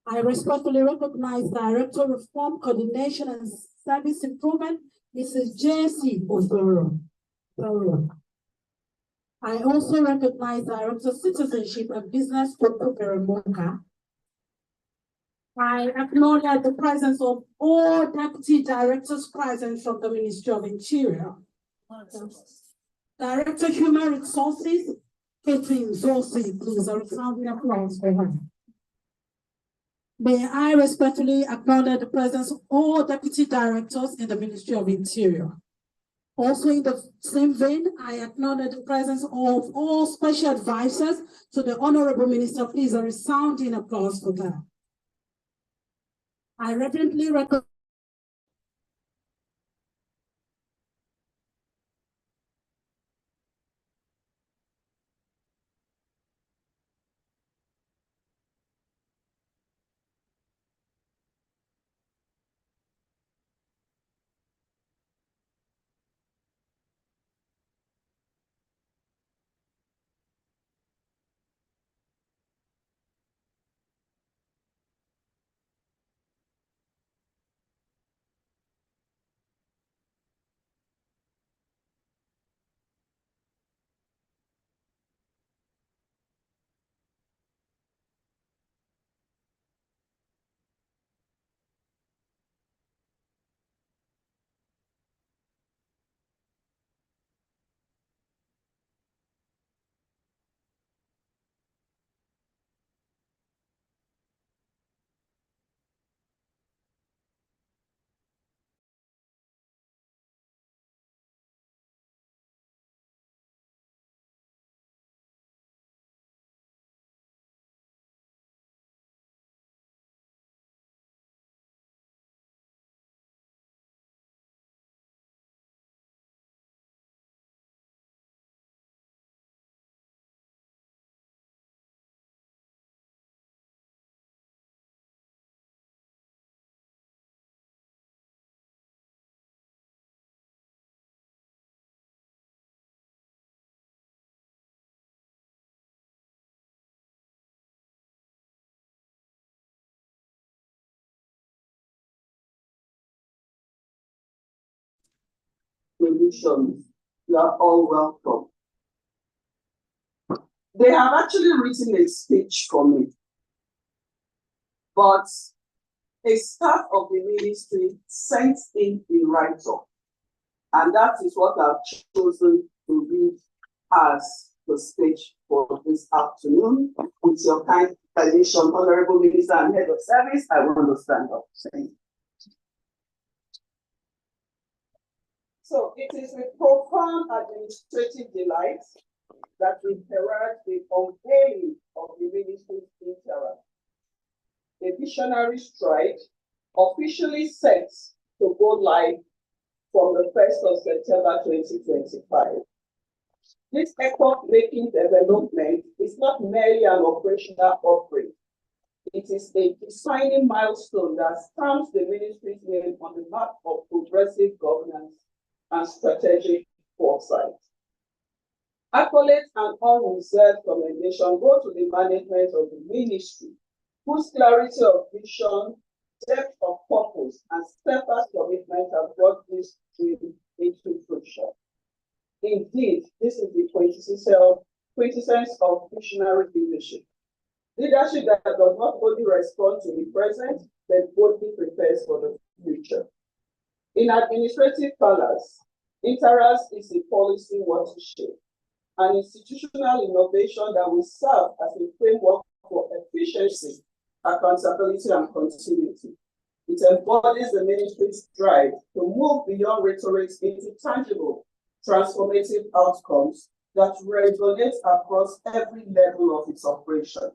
I respectfully recognize Director of Reform, Coordination and Service Improvement, Mrs. J.C. Osoro. I also recognize Director of Citizenship and Business, Koko Beremoka. I acknowledge the presence of all deputy directors present from the Ministry of Interior. Director Human Resources, Catherine Zosi, please, a resounding applause for her. May I respectfully acknowledge the presence of all deputy directors in the Ministry of Interior. Also in the same vein, I acknowledge the presence of all special advisors to the Honorable Minister. Please, a resounding applause for that. I reverently recognize solutions. You are all welcome. They have actually written a speech for me, but a staff of the ministry sent in a write-up, and that is what I've chosen to read as the speech for this afternoon. With your kind permission, Honorable Minister and Head of Service, I want to stand up. So it is with profound administrative delight that we herald the unveiling of the ministry's Interas, a visionary stride officially set to go live from the 1st of September 2025. This epoch-making development is not merely an operational upgrade. It is a defining milestone that stamps the ministry's name on the map of progressive governance and strategic foresight. Accolades and unreserved commendation go to the management of the ministry, whose clarity of vision, depth of purpose, and steadfast commitment have brought this dream into fruition. Indeed, this is the quintessence of visionary leadership. Leadership that does not only respond to the present, but boldly prepares for the future. In administrative parlance, Interas is a policy watershed, an institutional innovation that will serve as a framework for efficiency, accountability, and continuity. It embodies the ministry's drive to move beyond rhetoric into tangible, transformative outcomes that resonate across every level of its operation.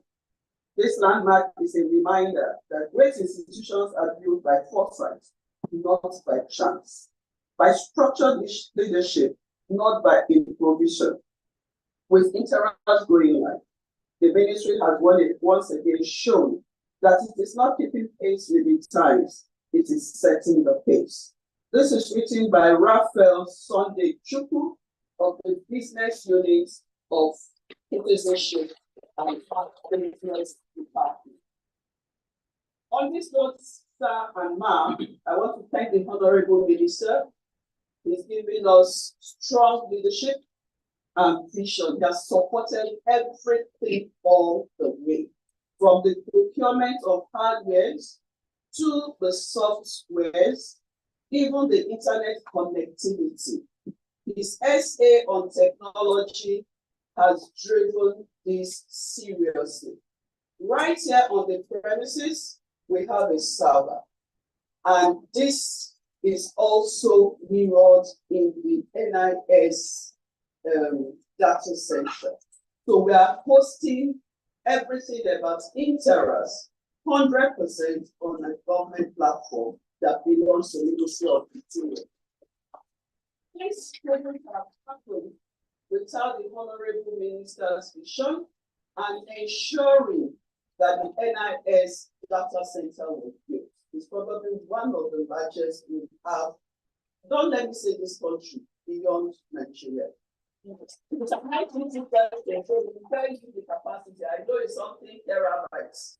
This landmark is a reminder that great institutions are built by foresight, not by chance, by structured leadership, not by improvisation. With Interas going live, the ministry has once again shown that it is not keeping pace with the times, it is setting the pace. This is written by Raphael Sunday Chukwu of the Business Unit of Citizenship and Business Department. On this note, sir and ma'am, I want to thank the Honorable Minister. He's giving us strong leadership and vision. He has supported everything all the way, from the procurement of hardware to the softwares, even the internet connectivity. His SA on technology has driven this seriously. Right here on the premises, we have a server, and this is also mirrored in the NIS data center. So we are hosting everything about Interas 100% on a government platform that belongs to the Ministry of Interior. This wouldn't have happened without the Honorable Minister's vision and ensuring that the NIS data center was built. It's probably one of the largest we have. Don't let me say this country, beyond Nigeria. It's a high critical question, so we tell you the capacity. I know it's something terabytes.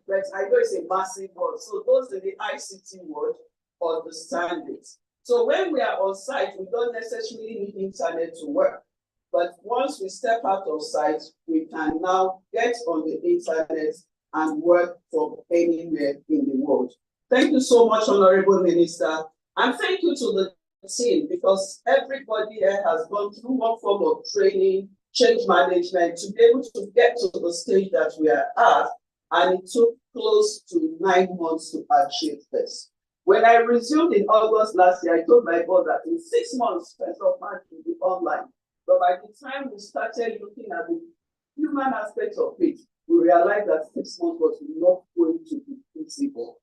But I know it's a massive word. So those in the ICT world understand it. So when we are on site, we don't necessarily need internet to work. But once we step out of site, we can now get on the internet and work from anywhere in the world. Thank you so much, Honorable Minister. And thank you to the team, because everybody here has gone through one form of training, change management, to be able to get to the stage that we are at. And it took close to 9 months to achieve this. When I resumed in August last year, I told my boss that in 6 months, first of March will be online. But by the time we started looking at the human aspect of it, we realized that 6 months was not going to be feasible.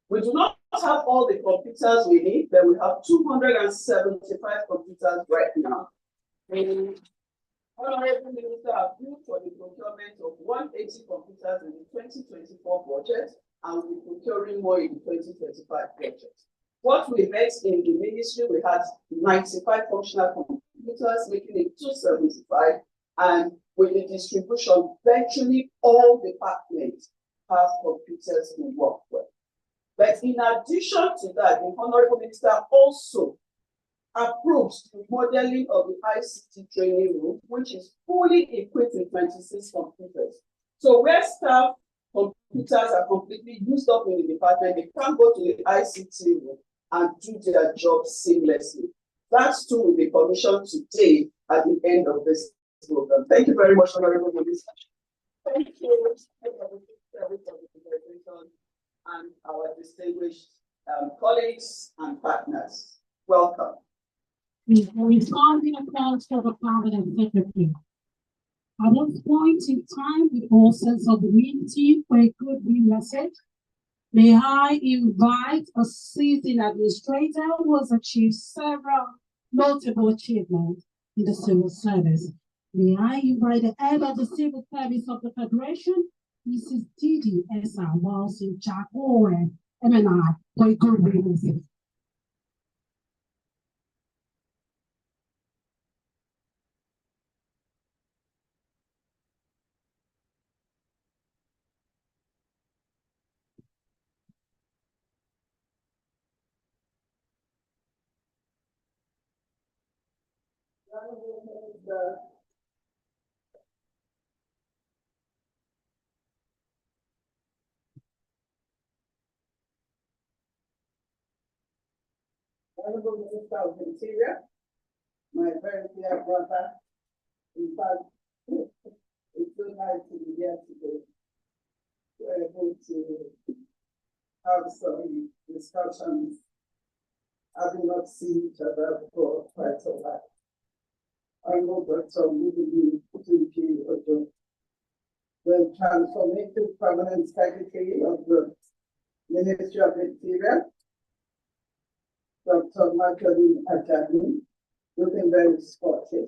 We do not have all the computers we need, but we have 275 computers right now. Honorable Minister approved for the procurement of 180 computers in the 2024 budget, and we'll be procuring more in the 2025 budget. What we met in the ministry, we had 95 functional computers, making it 275, and with the distribution, virtually all departments have computers to work with. But in addition to that, the Honorable Minister also approved the modeling of the ICT training room, which is fully equipped with 26 computers. So where staff computers are completely used up in the department, they can go to the ICT room and do their job seamlessly. That too will be commissioned today at the end of this program. Thank you very much, Honorable Minister. Thank you and our distinguished colleagues and partners. Welcome. We respond in accordance for the Cabinet Secretary. At this point in time, with all sense of the meeting for a goodwill message, may I invite a sitting administrator who has achieved several notable achievements in the civil service. May I invite the head of the civil service of the Federation, Mrs. Didi Esa Wilson Jack Owen, MNI, for a goodwill message. Honorable Minister of Interior, my very dear brother, in fact, it's so nice to be here today. We're able to have some discussions, having not seen each other for quite a while. I know Dr. Mubili Tuki Ojo, the Transformative Permanent Secretary of the Ministry of Interior, Dr. Magdalene Ajani, looking very sporty.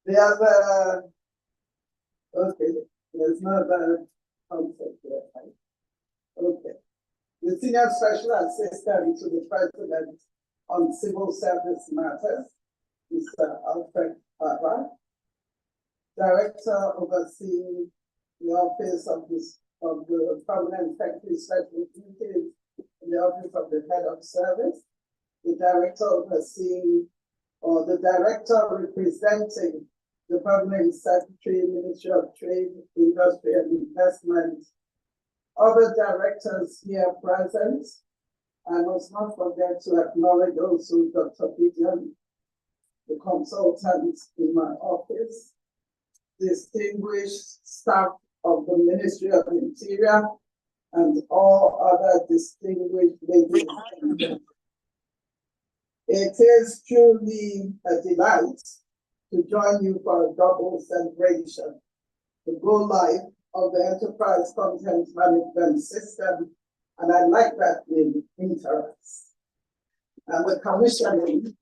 The other, okay, there's no other concept there. Okay. The Senior Special Assistant to the President on Civil Service Matters, Mr. Alfred Baba, Director overseeing the office of the permanent secretary special duties in the office of the head of service, the director overseeing, or the director representing the permanent secretary, Ministry of Trade, Industry and Investment, other directors here present. I must not forget to acknowledge also Dr. Gideon, the consultant in my office, distinguished staff of the Ministry of Interior, and all other distinguished ladies and gentlemen. It is truly a delight to join you for a double celebration, the go live of the Enterprise Content Management System, and I like that name, Interas, and the commissioning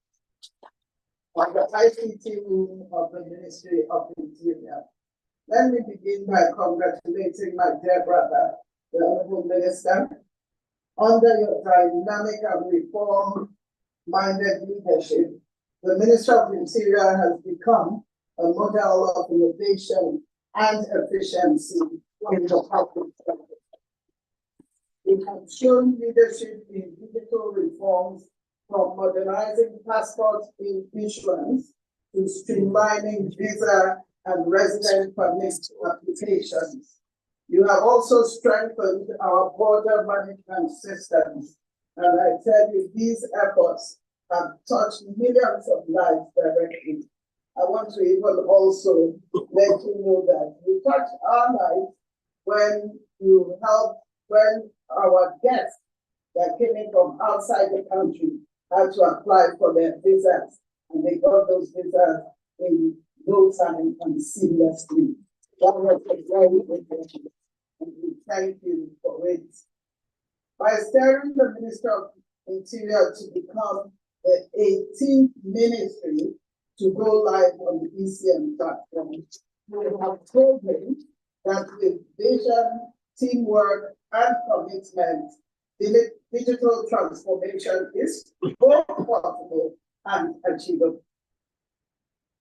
of the ICT room of the Ministry of Interior. Let me begin by congratulating my dear brother, the Honorable Minister. Under your dynamic and reform-minded leadership, the Ministry of Interior has become a model of innovation and efficiency in the public sector. It has shown leadership in digital reforms, from modernizing passport issuance to streamlining visa and resident permit applications. You have also strengthened our border management systems, and I tell you, these efforts have touched millions of lives directly. I want to even also let you know that you touch our lives when you help, when our guests that came in from outside the country had to apply for their visas, and they got those visas in no time and seamlessly. That was a very good thing, and we thank you for it. By steering the Minister of Interior to become the 18th ministry to go live on the ECM platform, we have proven that with vision, teamwork, and commitment, digital transformation is both possible and achievable.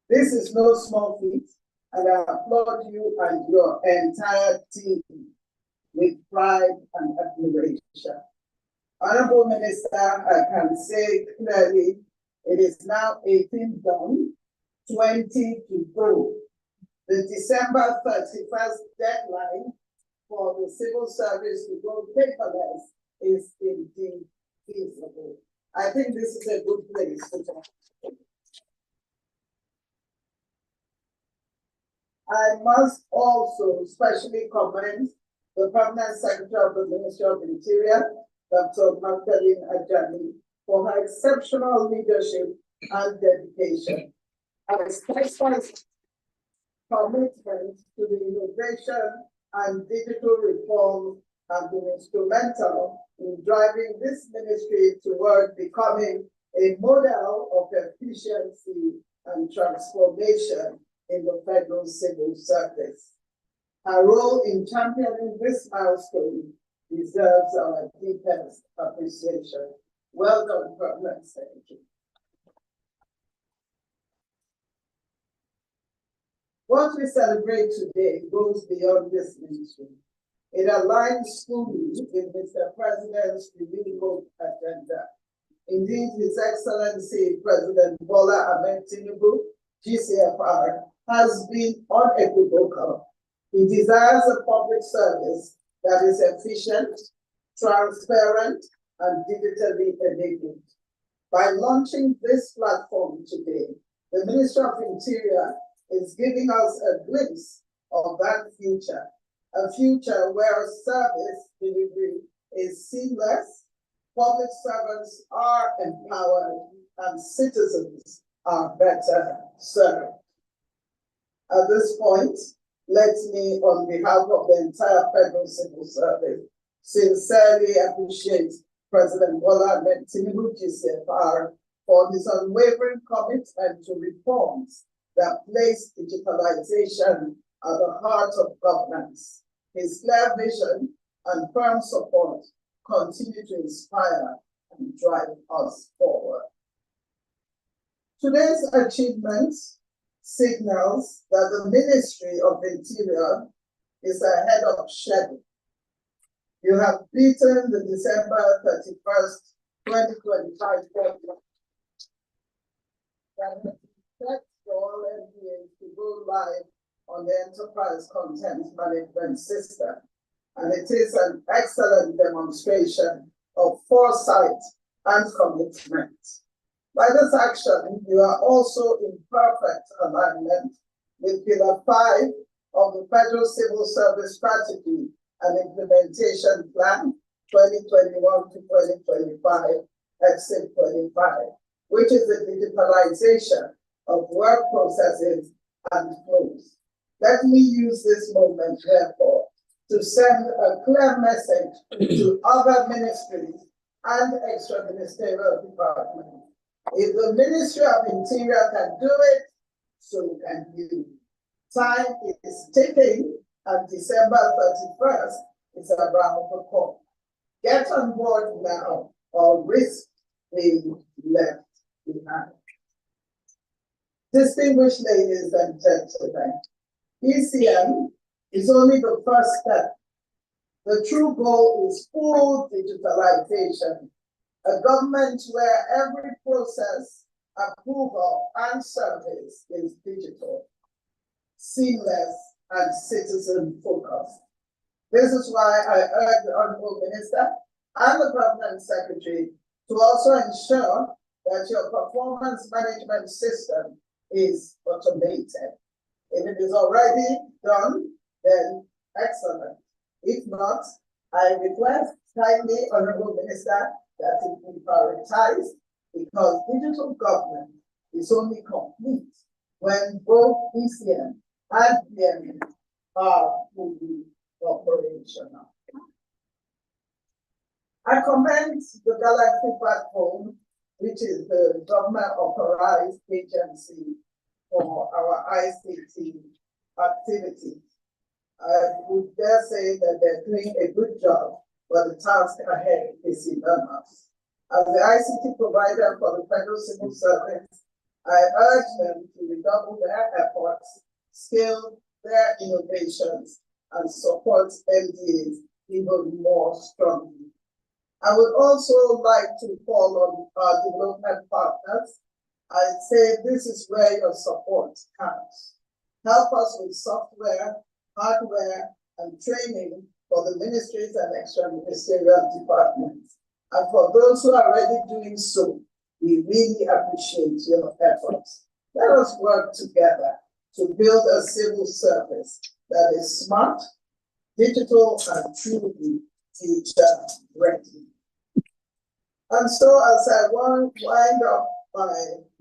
This is no small feat, and I applaud you and your entire team with pride and admiration. Honorable Minister, I can say clearly, it is now 18 done, 20 to go. The December 31st deadline for the civil service to go paperless is indeed feasible. I think this is a good place to talk. I must also specially commend the Permanent Secretary of the Ministry of Interior, Dr. Magdalene Ajani, for her exceptional leadership and dedication. Her steadfast commitment to the innovation and digital reform have been instrumental in driving this ministry toward becoming a model of efficiency and transformation in the federal civil service. Her role in championing this milestone deserves our deepest appreciation. Well done, Permanent Secretary. What we celebrate today goes beyond this ministry. It aligns fully with Mr. President's renewable agenda. Indeed, His Excellency President Bola Ahmed Tinubu, GCFR, has been unequivocal. He desires a public service that is efficient, transparent, and digitally enabled. By launching this platform today, the Ministry of Interior is giving us a glimpse of that future, a future where service delivery is seamless, public servants are empowered, and citizens are better served. At this point, let me, on behalf of the entire federal civil service, sincerely appreciate President Bola Ahmed Tinubu, GCFR, for his unwavering commitment to reforms that place digitalization at the heart of governance. His clear vision and firm support continue to inspire and drive us forward. Today's achievements signals that the Ministry of Interior is ahead of schedule. You have beaten the December 31st, 2025 deadline that has set for all MDAs to go live on the enterprise content management system. And it is an excellent demonstration of foresight and commitment. By this action, you are also in perfect alignment with Pillar 5 of the Federal Civil Service Strategy and Implementation Plan 2021 to 2025, Exit 25, which is the digitalization of work processes and flows. Let me use this moment, therefore, to send a clear message to other ministries and extra-ministerial departments. If the Ministry of Interior can do it, so can you. Time is ticking, and December 31st is around the corner. Get on board now, or risk being left behind. Distinguished ladies and gentlemen, ECM is only the first step. The true goal is full digitalization, a government where every process, approval, and service is digital, seamless, and citizen-focused. This is why I urge the Honorable Minister and the Permanent Secretary to also ensure that your performance management system is automated. If it is already done, then excellent. If not, I request kindly, Honorable Minister, that it be prioritized, because digital government is only complete when both ECM and PME are fully operational. I commend the Galaxy Platform, which is the government authorized agency for our ICT activities. I would dare say that they're doing a good job, but the task ahead is enormous. As the ICT provider for the Federal Civil Service, I urge them to redouble their efforts, scale their innovations, and support MDAs even more strongly. I would also like to call on our development partners. I'd say this is where your support counts. Help us with software, hardware, and training for the ministries and extra-ministerial departments. And for those who are already doing so, we really appreciate your efforts. Let us work together to build a civil service that is smart, digital, and truly future ready. And so as I wind up my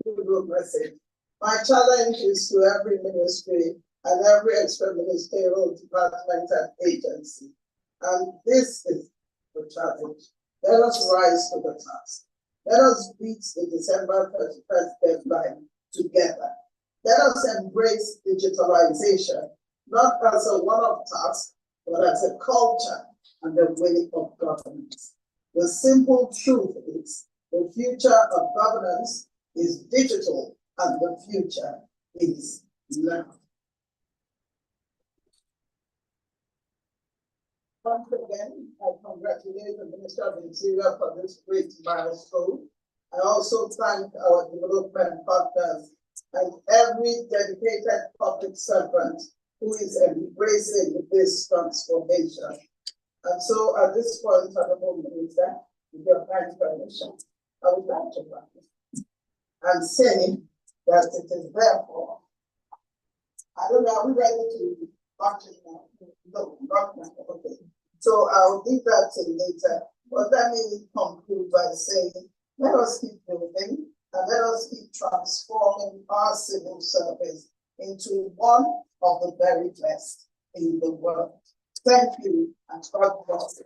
good message, my challenge is to every ministry and every extra-ministerial department and agency. And this is the challenge. Let us rise to the task. Let us beat the December 31st deadline together. Let us embrace digitalization, not as a one-off task, but as a culture and a way of governance. The simple truth is the future of governance is digital and the future is now. Once again, I congratulate the Minister of Interior for this great milestone. I also thank our development partners and every dedicated public servant who is embracing this transformation. And so at this point, Honorable Minister, with your kind permission, I would like to practice and say that it is therefore, I don't know, are we ready to practice now? No, not now, okay. So I'll leave that till later. But let me conclude by saying, let us keep building and let us keep transforming our civil service into one of the very best in the world. Thank you, and God bless.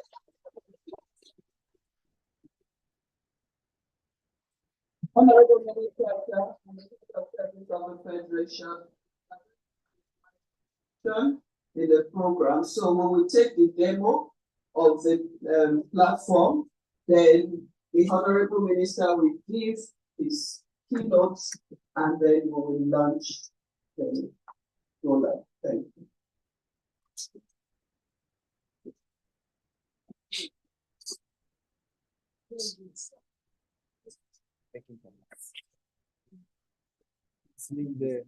Honorable Minister of Service of the Federation in the program. So we will take the demo of the platform, then the Honorable Minister will give his keynotes, and then we will launch the rollout. Thank you. leave the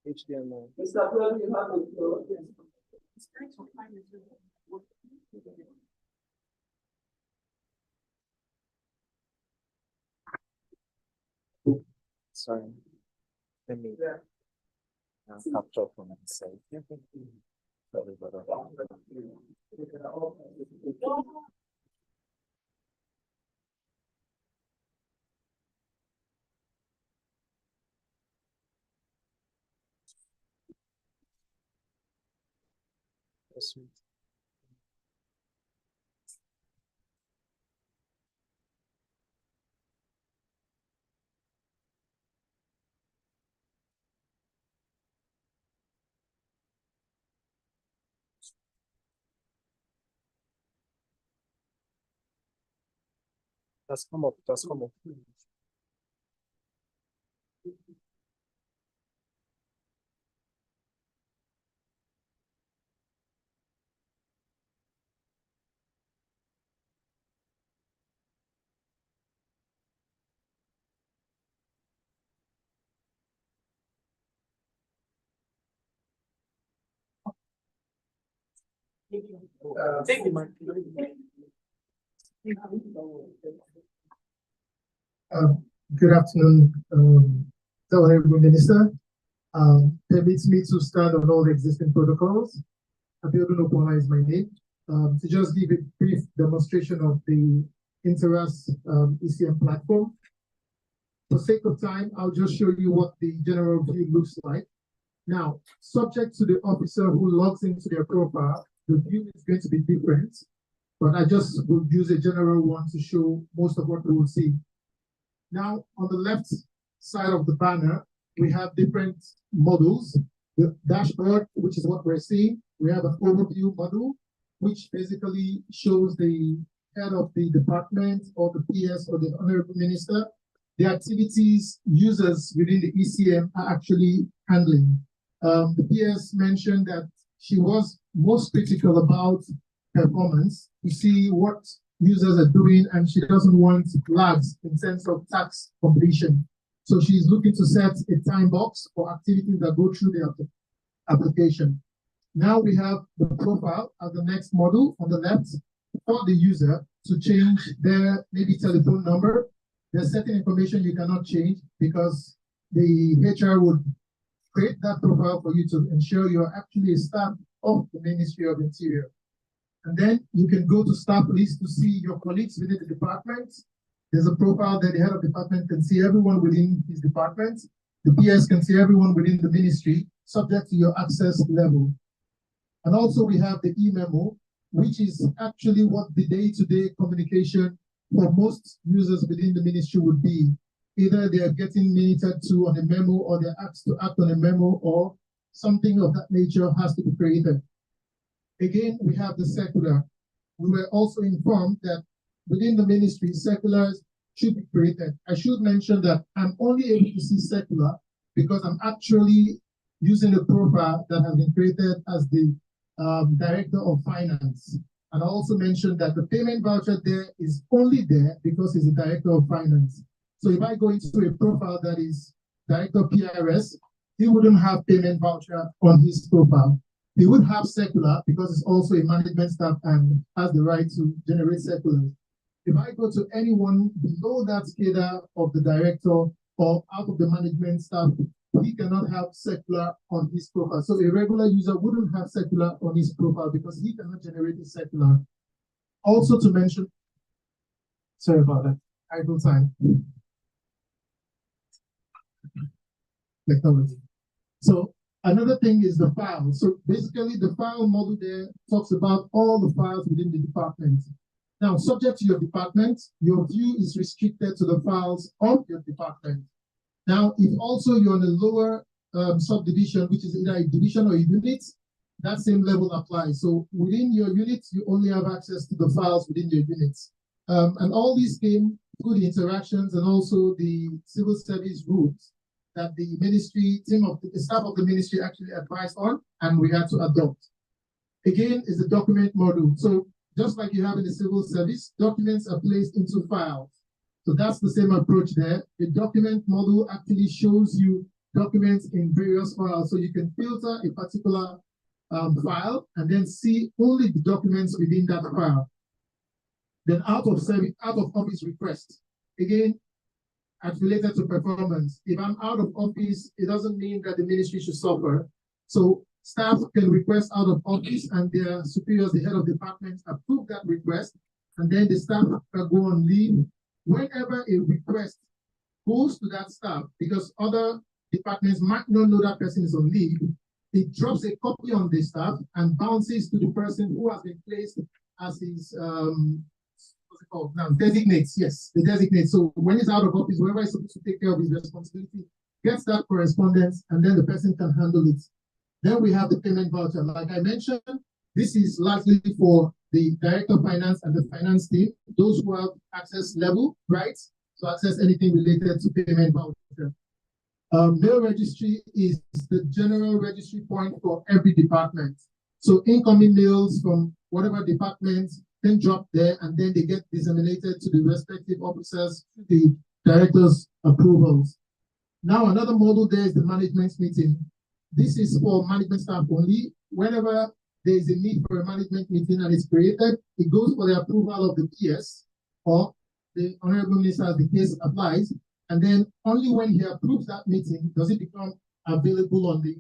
HTML. Mr. President, you have the floor. Sorry. Let me capture for myself. Sorry, brother. Sweet. That's come up. That's come up. Take the mic. Good afternoon, Honorable Minister. Permits me to stand on all the existing protocols. Abiodun Opona is my name. To just give a brief demonstration of the Interas ECM platform. For sake of time, I'll just show you what the general view looks like. Now, subject to the officer who logs into their profile, the view is going to be different, but I just will use a general one to show most of what we will see. Now, on the left side of the banner, we have different models. The dashboard, which is what we're seeing. We have an overview model, which basically shows the head of the department or the PS or the Honorable Minister, the activities users within the ECM are actually handling. The PS mentioned that she was most critical about performance to see what users are doing, and she doesn't want lags in terms of task completion. So she's looking to set a time box for activities that go through the application. Now we have the profile as the next model on the left for the user to change their maybe telephone number. There's certain information you cannot change because the HR would create that profile for you to ensure you're actually a staff of the Ministry of Interior. And then you can go to staff list to see your colleagues within the department. There's a profile that the head of department can see everyone within his department. The PS can see everyone within the ministry, subject to your access level. And also we have the e-memo, which is actually what the day-to-day communication for most users within the ministry would be. Either they are getting minuted to on a memo, or they're asked to act on a memo, or something of that nature has to be created. Again, we have the circular. We were also informed that within the ministry, circulars should be created. I should mention that I'm only able to see circular because I'm actually using a profile that has been created as the Director of Finance. And I also mentioned that the payment voucher there is only there because he's the Director of Finance. So if I go into a profile that is Director of PRS, he wouldn't have payment voucher on his profile. He would have circular because it's also a management staff and has the right to generate circulars. If I go to anyone below that cadre of the director or out of the management staff, he cannot have circular on his profile. So a regular user wouldn't have circular on his profile because he cannot generate a circular. Also to mention, sorry about that, idle time. Technology. So another thing is the file. So basically the file model there talks about all the files within the department. Now, subject to your department, your view is restricted to the files of your department. Now, if also you're on a lower subdivision, which is either a division or a unit, that same level applies. So within your unit, you only have access to the files within your units. And all these came through the interactions and also the civil service rules that the ministry, the staff of the ministry actually advised on, and we had to adopt. Again, is the document model. So just like you have in the civil service, documents are placed into files. So that's the same approach there. The document model actually shows you documents in various files. So you can filter a particular file and then see only the documents within that file. Then out of office request. Again, as related to performance. If I'm out of office, it doesn't mean that the ministry should suffer. So staff can request out of office and their superiors, the head of department, approve that request. And then the staff can go on leave. Whenever a request goes to that staff, because other departments might not know that person is on leave, it drops a copy on the staff and bounces to the person who has been placed as his what's it called now? Designates, yes, the designate. So when he's out of office, whoever is supposed to take care of his responsibility gets that correspondence, and then the person can handle it. Then we have the payment voucher. Like I mentioned, this is largely for the director of finance and the finance team, those who have access level rights to access anything related to payment voucher. Mail registry is the general registry point for every department. So incoming mails from whatever department can drop there, and then they get disseminated to the respective officers, the director's approvals. Now, another model there is the management meeting. This is for management staff only. Whenever there is a need for a management meeting and it's created, it goes for the approval of the PS or the Honorable Minister as the case applies. And then only when he approves that meeting does it become available on the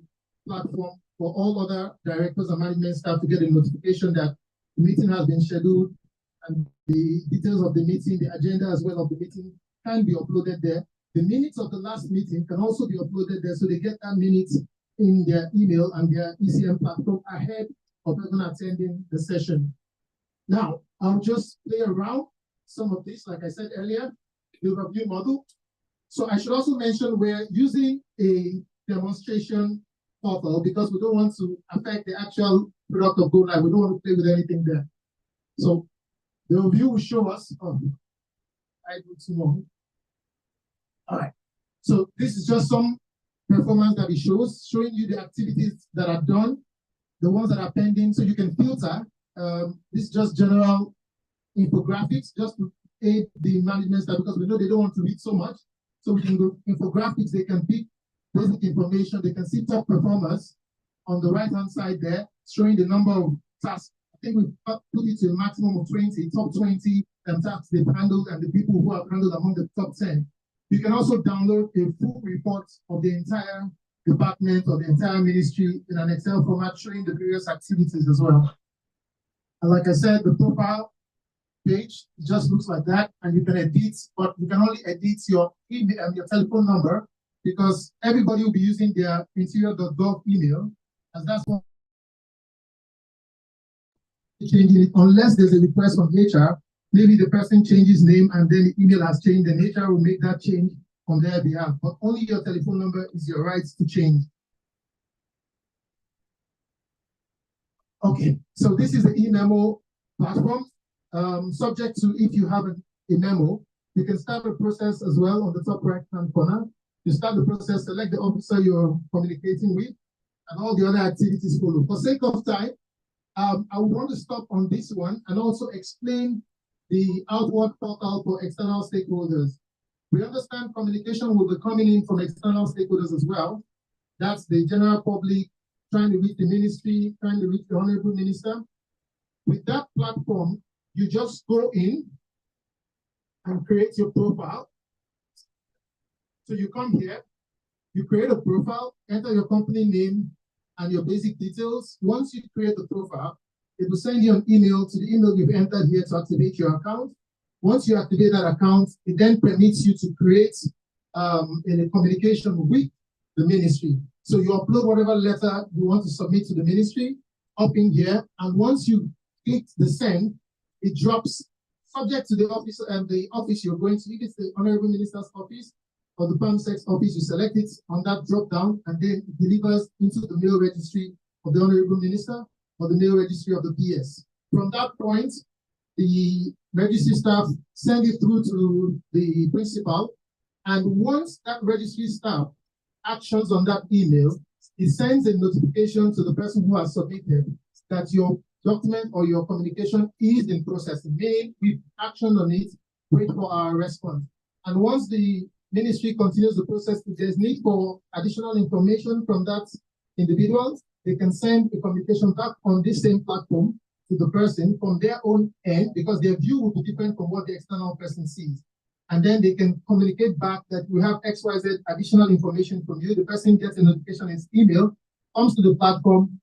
platform for all other directors and management staff to get a notification that the meeting has been scheduled, and the details of the meeting, the agenda as well of the meeting can be uploaded there. The minutes of the last meeting can also be uploaded there, so they get that minutes in their email and their ECM platform ahead of even attending the session. Now, I'll just play around some of this, like I said earlier, the review model. So I should also mention we're using a demonstration portal because we don't want to affect the actual product of Go Live. We don't want to play with anything there. So the review will show us, I do too long. All right. So this is just some performance that it shows, showing you the activities that are done, the ones that are pending, so you can filter. This is just general infographics, just to aid the management staff, because we know they don't want to read so much. So we can go infographics, they can pick basic information, they can see top performers on the right-hand side there, showing the number of tasks. I think we put it to a maximum of 20, top 20 tasks they've handled and the people who have handled among the top 10. You can also download a full report of the entire department or the entire ministry in an Excel format showing the various activities as well. And like I said, the profile page just looks like that, and you can edit, but you can only edit your email and your telephone number, because everybody will be using their interior.gov email, as that's what changing it unless there's a request from HR. Maybe the person changes name and then the email has changed, and HR will make that change on their behalf. But only your telephone number is your right to change. Okay, so this is the e-memo platform. Subject to if you have a memo, you can start the process as well on the top right-hand corner. You start the process, select the officer you're communicating with, and all the other activities follow. For sake of time, I would want to stop on this one and also explain the outward portal for external stakeholders. We understand communication will be coming in from external stakeholders as well. That's the general public, trying to reach the ministry, trying to reach the Honorable Minister. With that platform, you just go in and create your profile. So you come here, you create a profile, enter your company name and your basic details. Once you create the profile, it will send you an email to the email you've entered here to activate your account. Once you activate that account, it then permits you to create a communication with the ministry. So you upload whatever letter you want to submit to the ministry up in here. And once you click the send, it drops subject to the office and the office you're going to. If it's the Honorable Minister's office or the PAMSEC's office, you select it on that drop down, and then it delivers into the mail registry of the Honorable Minister or the mail registry of the PS. From that point, the registry staff send it through to the principal, and once that registry staff actions on that email, it sends a notification to the person who has submitted that your document or your communication is in process. Meaning we've actioned on it, wait for our response. And once the ministry continues the process, if there's need for additional information from that individual, they can send a communication back on this same platform to the person from their own end, because their view will be different from what the external person sees. And then they can communicate back that we have XYZ additional information from you. The person gets a notification in his email, comes to the platform,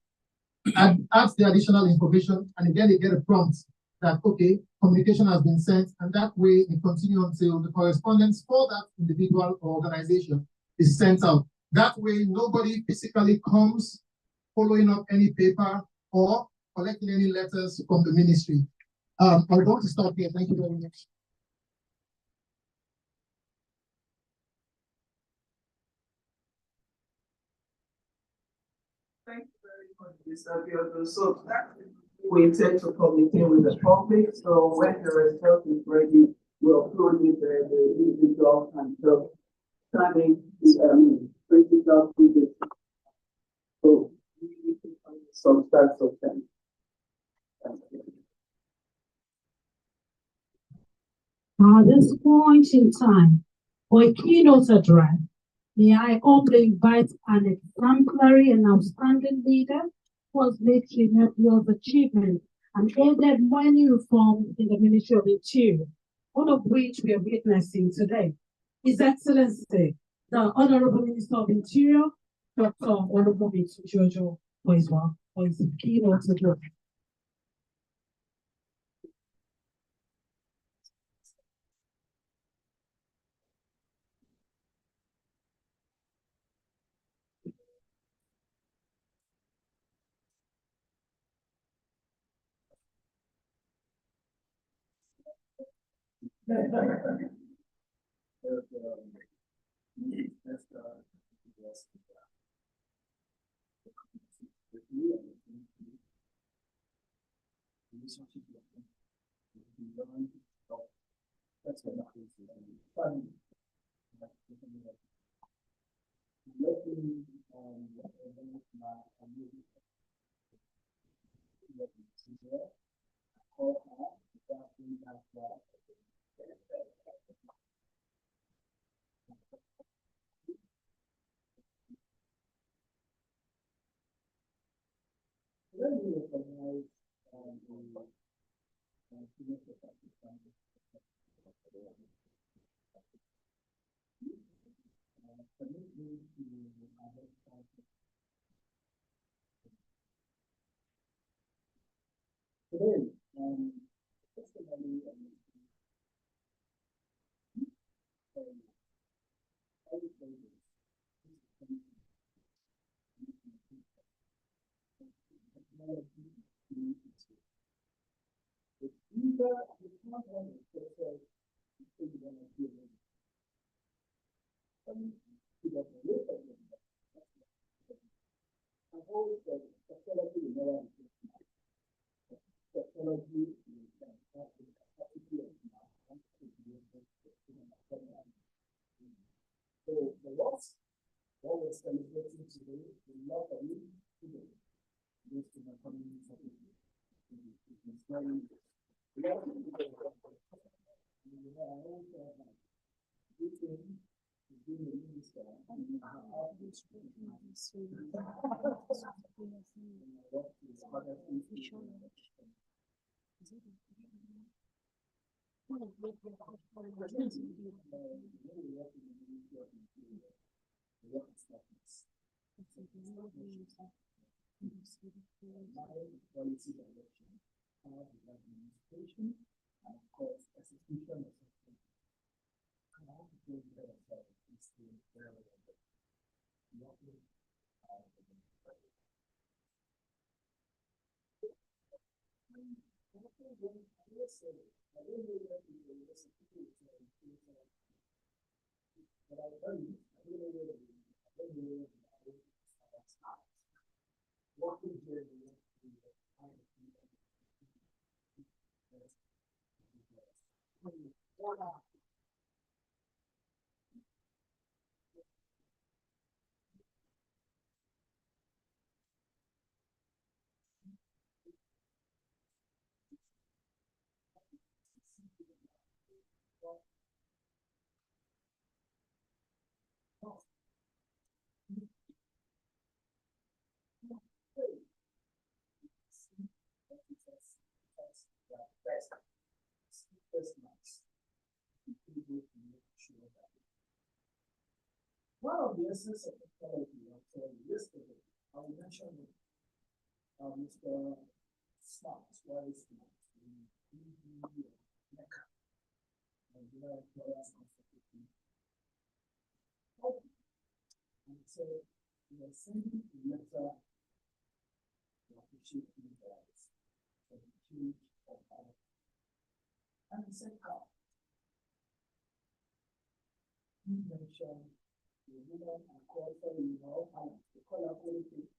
adds the additional information, and again they get a prompt that, okay, communication has been sent, and that way they continue until the correspondence for that individual or organization is sent out. That way, nobody physically comes following up any paper or collecting any letters from the ministry. I'm going to stop here. Thank you very much. Thank you very much, Mr. Abiodun. So that we intend to communicate with the public. So when the result is ready, we'll upload it the individual and the planning critical figures. So we need to find some types of things. At this point in time, for a keynote address, may I humbly invite an exemplary and outstanding leader who has made tremendous achievement and aided many reforms in the Ministry of Interior, one of which we are witnessing today. His Excellency, the Honorable Minister of Interior, Dr. Olumobi Jojo, for his keynote address. one of the essence of technology, yesterday, I will mention it. Mr. Smart, why is Smart? Mecca. And the employers and so we are sending a letter to appreciate you guys for the change of our. And he said, how? He mentioned the woman and called for you know, and the color quality.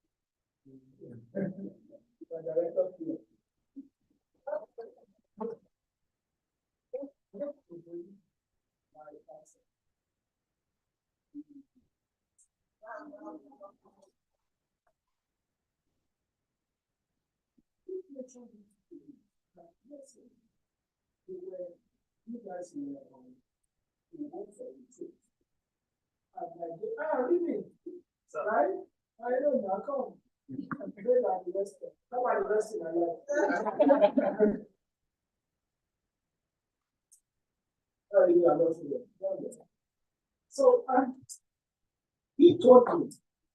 The director here. My answer. You guys work for the truth. And like, really? Right? I don't know, come. Great at the rest. Come on, the rest in my life. So, he told me,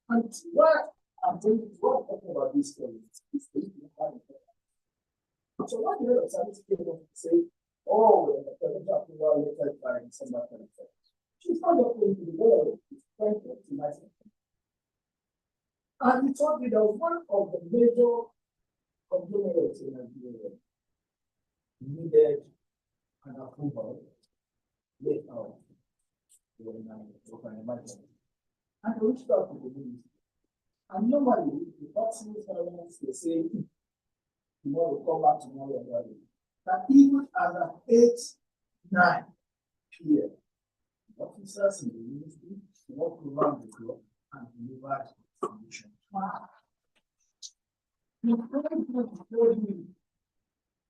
and what I'm talking about this story is so what the head of service came up to say, oh, the presidential approval later by December 23rd. She's not just going to the world, she's trying to optimize it. And he told me that one of the major conglomerates in Nigeria needed an approval later when I imagine. And I reached out to the ministry. And normally, the civil servants, they say, tomorrow, come back tomorrow, and that even as at 8, 9 p.m., officers in the ministry walk around the clock and deliver information. Wow. You can't told me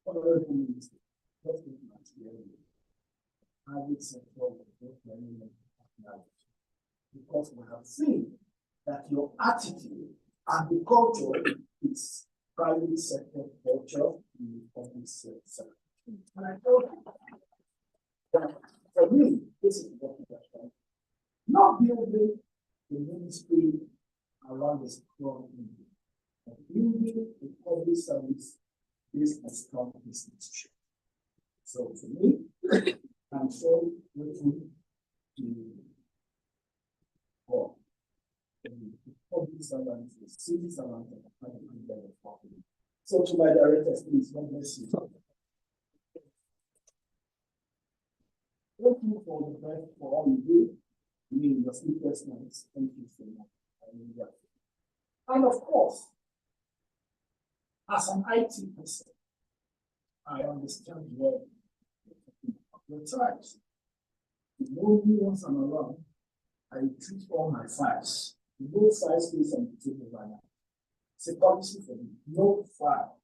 other ministry, just in Nigeria. I would say, because we have seen that your attitude and the culture is private sector culture in the public sector. And I told you that for me, this is what we are trying. Not building the ministry around the strong India, but building a public service based on strong institution. So for me, I'm so grateful to God. The public servants, the civil servants, and the private sector. So to my directors, please, God bless you. Thank you for the best for all you do. Me, your sleepless nights. Thank you so much. I really appreciate it. And of course, as an IT person, I understand well the times. You know me once I'm around, I treat all my files. No file space on the table right now. It's a policy for me. No file.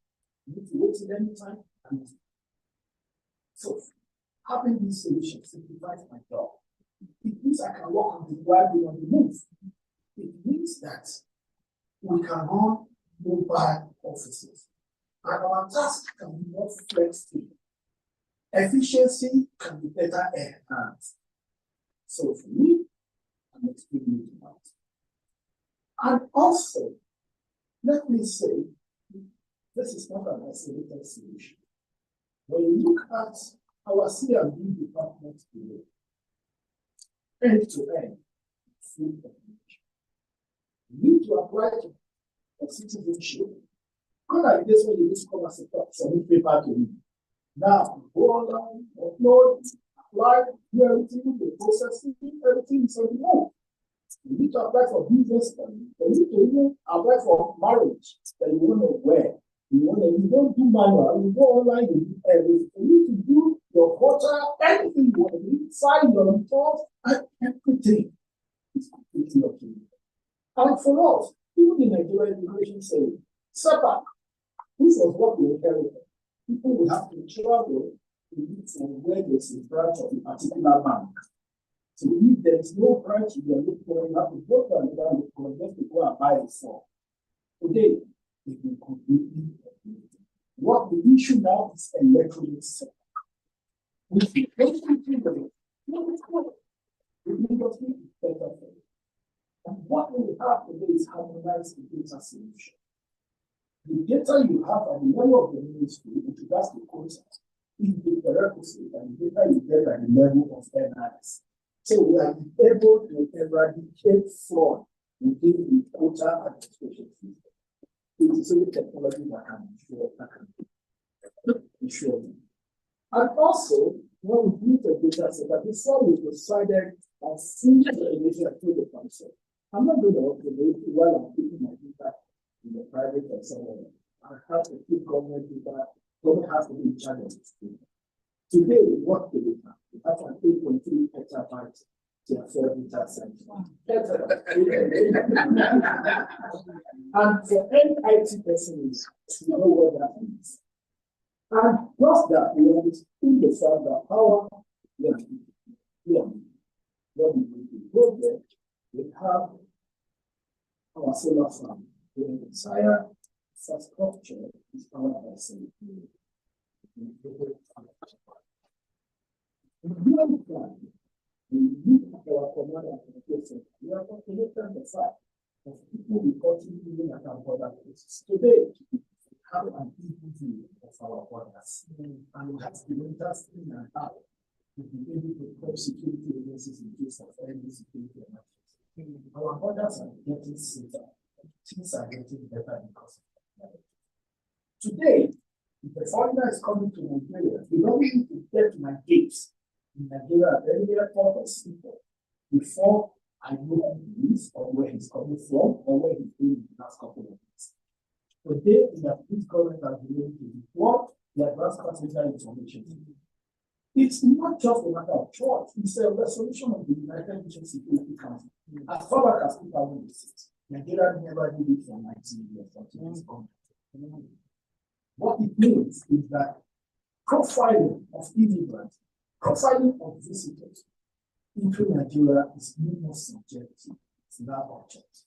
You need to wait till any time. And so, having this solution simplifies my job. It means I can work on the while being on the move. It means that we can run mobile offices. And our task can be more flexible. Efficiency can be better enhanced. So for me, I'm extremely delighted. And also, let me say, this is not an isolated solution. When you look at our C&D department today, end-to-end, full population, you need to apply for citizenship. Unlike this, when you just come as a submit paper to me. Now, go online, upload, apply, do everything, the processing, everything is on the move. You need to apply for business, you need to even apply for marriage that you want to wear. You don't do manual, you go online, you do everything. You need to do your voter, anything you want to do, sign your report, and everything is completely up to you. And for us, even the Nigerian immigration say, SEPA, this was what we inherited. People will have to travel to where there's a branch of a particular bank. So if there is no branch you are looking for, you have to go to another local just to go and buy it for. Today, it will completely updated. What the issue now is electronic sector. We see everything the industry is better for it. And what we have today is harmonized data solution. The data you have at the level of the ministry with regards to quota is the prerequisite, and the data you get at the level of NIS. So we are able to eradicate fraud within the quota administration system. It is only technology that can ensure that. And also, when we build a data set, that before we decided on full regulation through the council, I'm not going to operate while I'm keeping my data in the private or somewhere. I have to keep government data, government has to be in charge of this data. Today, what do we have? We have an 8.3 petabyte for data set. And for any IT person, you know what that means. And plus that, we understand the fact that our project, we have our solar farm. The entire infrastructure is powered by solar. We look at our command application. We are not connected the fact of people reporting even at our border places. Today, we have an equal view of our borders, and we have kilometers in and out to be able to help security agencies in case of any security emergency. Our borders are getting safer. Things are getting better because of that. Today, if a foreigner is coming to Nigeria, they don't need to get to my gates in Nigeria at any airport or seaport before I know who he is or where he's coming from or where he's been in the last couple of weeks. Today, we have this government has been able to report the advanced classified information. It's not just a matter of choice, it's a resolution of the United Nations Security Council. As far back as 2006, Nigeria never did it for 19 years until this country. What it means is that profiling of immigrants, profiling of visitors into Nigeria is no more subjective, it's now object.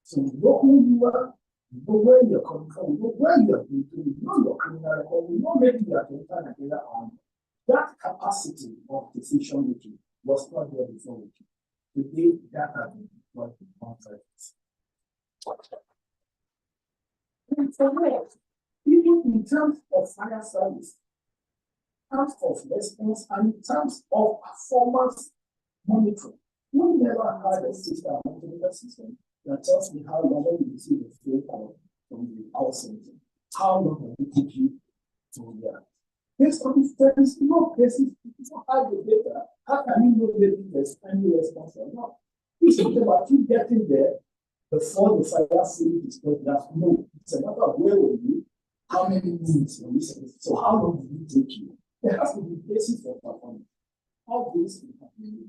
So we know who you are, we know where you're coming from, we know where you're going to, we know your criminal record, we know maybe you are to enter Nigeria on. That capacity of decision making was not there before we came. Today, that has been deployed in conference. And for what? Even in terms of fire service, in terms of response, and in terms of performance monitoring, we never had a system, a monitoring system that tells me how long you receive a phone call from the call center. How long will it take you to react? Based on this, there is no basis to have the data. How can you know whether there's any response or not? It's not about you getting there before the fire fully dispersed. No, it's a matter of where were you, how many minutes were you spent, so how long did it take you? There has to be basis for performance. How this is happening.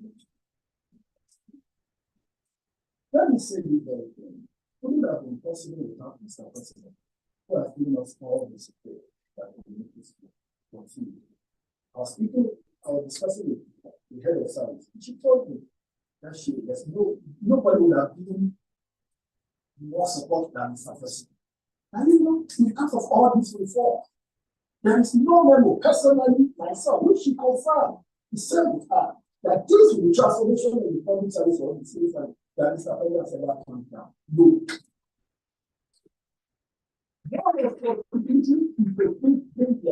Let me say this very clearly. It would have been possible without Mr. President, who has given us all the support that we need to continue. I was discussing with the head of service, and she told me that nobody would have given more support than Mr. President. And you know, because of all this reform, there is no memo personally myself, which she confirmed. He said with her that this will be transformation in the public service or the civil service that Mr. President has ever come down. No. The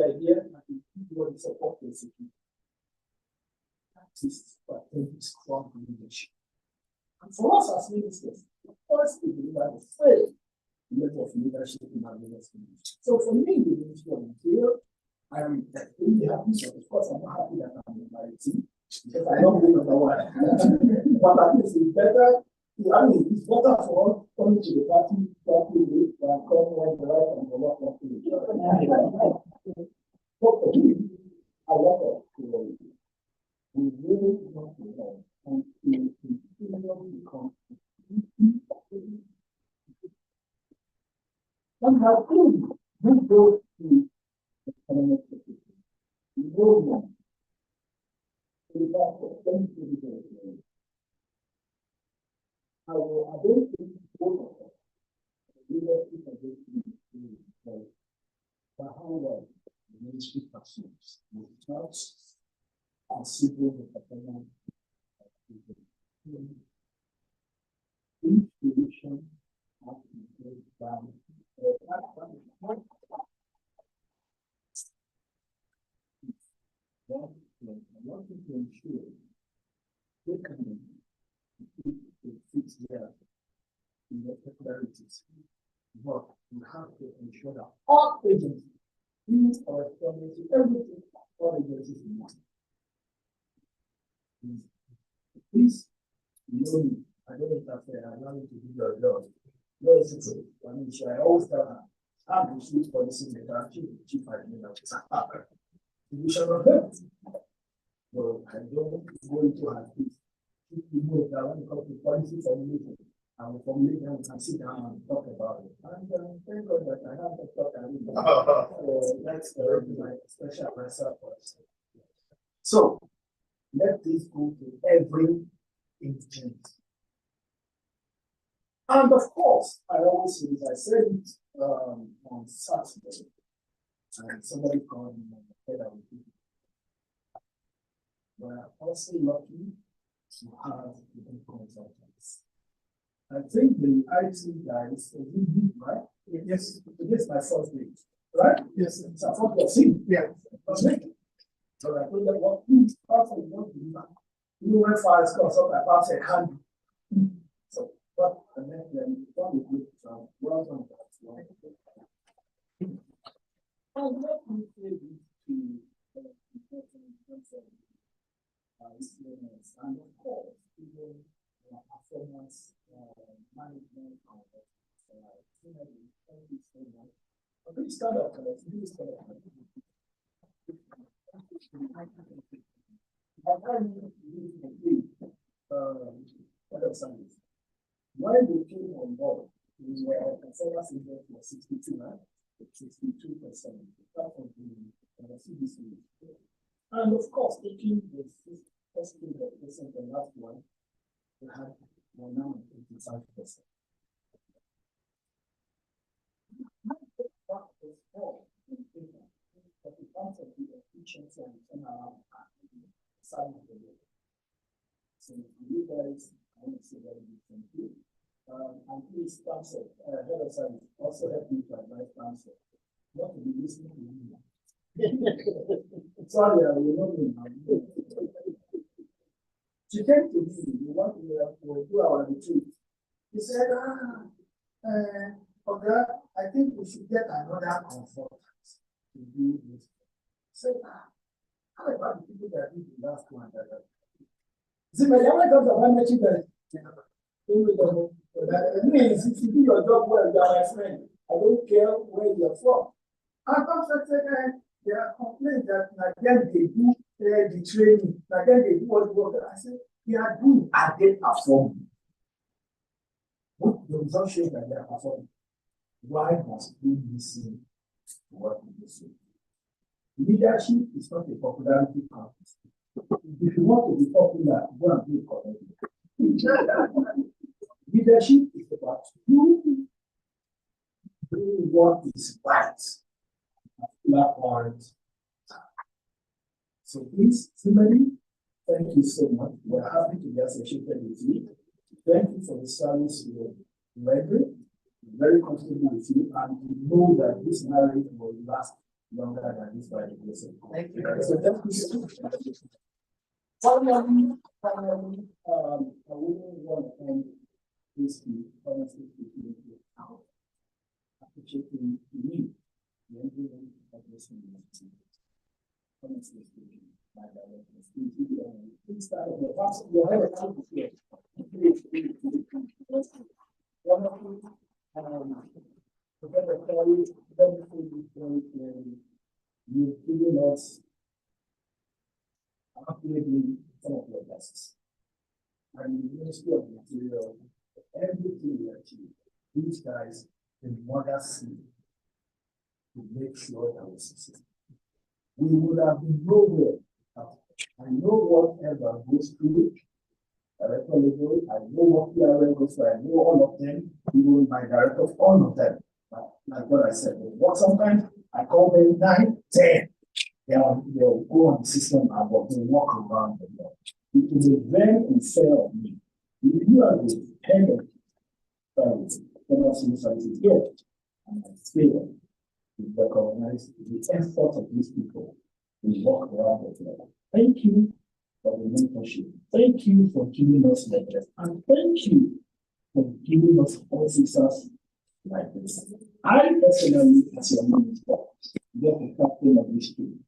idea that people support the security. That is what strong leadership. And for us as ministers, of course, we believe that the faith level of leadership in our ministry. So for me, the Ministry of Interior, I am really happy. So of course, I'm not happy that I'm in my team because I don't know number one. But at least it's better. I mean, it's better for us coming to the party properly than coming on the right and the left properly. But for me, I love it. We really want to know and to become. Somehow, we go to economic security. We go wrong. I don't think both of us, leadership of this ministry, but however, the ministry pursues without considering the performance of people. We wanting to ensure they can fix their irregularities, but we have to ensure that all agencies, in our community, everything, all agencies in mind. Please, you know me, I don't interfere, I allow you to do your job. No, it's true. I mean, I always tell her, I'm the chief policy maker, chief admin officer. Division of health. So I don't go into her feet. If you know that when it comes to policy formulation, I will formulate and we can sit down and talk about it. And thank God that I have to talk and that's my special advisor for us. So let this go to every intent. And of course, I always say, I said it on Saturday, and somebody called me and said I would do it. But I'm also lucky to have the consultants. I think the IT guys, right? Yes, it is my first day, right? Yes, it's a first thing. Yeah, so I told them what part of what you do. You went far as consult about a hand. So, but and then what we do, well done. And let me say this to and of course, even performance management and this kind of when we came on board, we were performance index was 62, right? 62%. That was the CDC. And of course, taking the first thing that wasn't the last one, we had one now 85%. That was all in favor, but the terms of the efficiency and turnaround side of the way. So you guys, I want to say very big thank you. And please, counsel, head of service, also help me to advise counsel not to be listening to you. Sorry, I will not be now. She came to me, we want to do our retreat. He said, okay, I think we should get another consultant to do this. I said, how about the people that did the last one? See, my young comes about making that. That means if you do your job well, you are my friend. I don't care where you're from. And said, there are complaints that again they do the training, again they do what the work. I said, they are doing and they perform. What the result shows that they are performing. Why must we listen to what we listen? Leadership is not a popularity contest. If you want to be popular, go and be correct. Leadership is about you doing what is right. So please, somebody, thank you so much. We're happy to be associated with you. Thank you for the service you rendered. Very comfortable with you, and we know that this marriage will last longer than this by the grace of God. Thank you. So thank you so much. Finally, I wouldn't want to end this honestly speaking without appreciating me. Honestly speaking, my director, please start with your head of here. Wonderful. Professor Kelly, you've given us upgrading some of your classes. And the Ministry of Material, everything we achieve, these guys in mother sea to make sure that we succeed. We would have been nowhere. I know whatever goes through director level, I know what PRL goes through, I know all of them, even my director, all of them. Like what I said, sometimes I call them 9, 10. They'll go on the system and they'll walk around the world. It is a very unfair of me. If you are the head of service, general civil services here. And I feel we recognize the effort of these people. We walk around the globe. Thank you for the mentorship. Thank you for giving us lectures. And thank you for giving us officers like this. I personally, as your minister, get the captain of this team.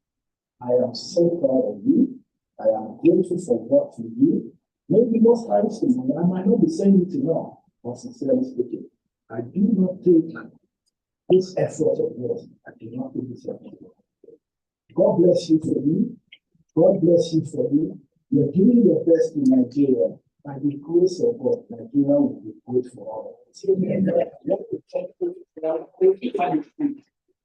I am so proud of you. I am grateful for what you do. Maybe most times I might not be saying it enough, but sincerely speaking, I do not take this effort of yours. I do not take this effort. God bless you for me. God bless you for me. You're doing your best in Nigeria. By the grace of God, Nigeria will be great for all of us.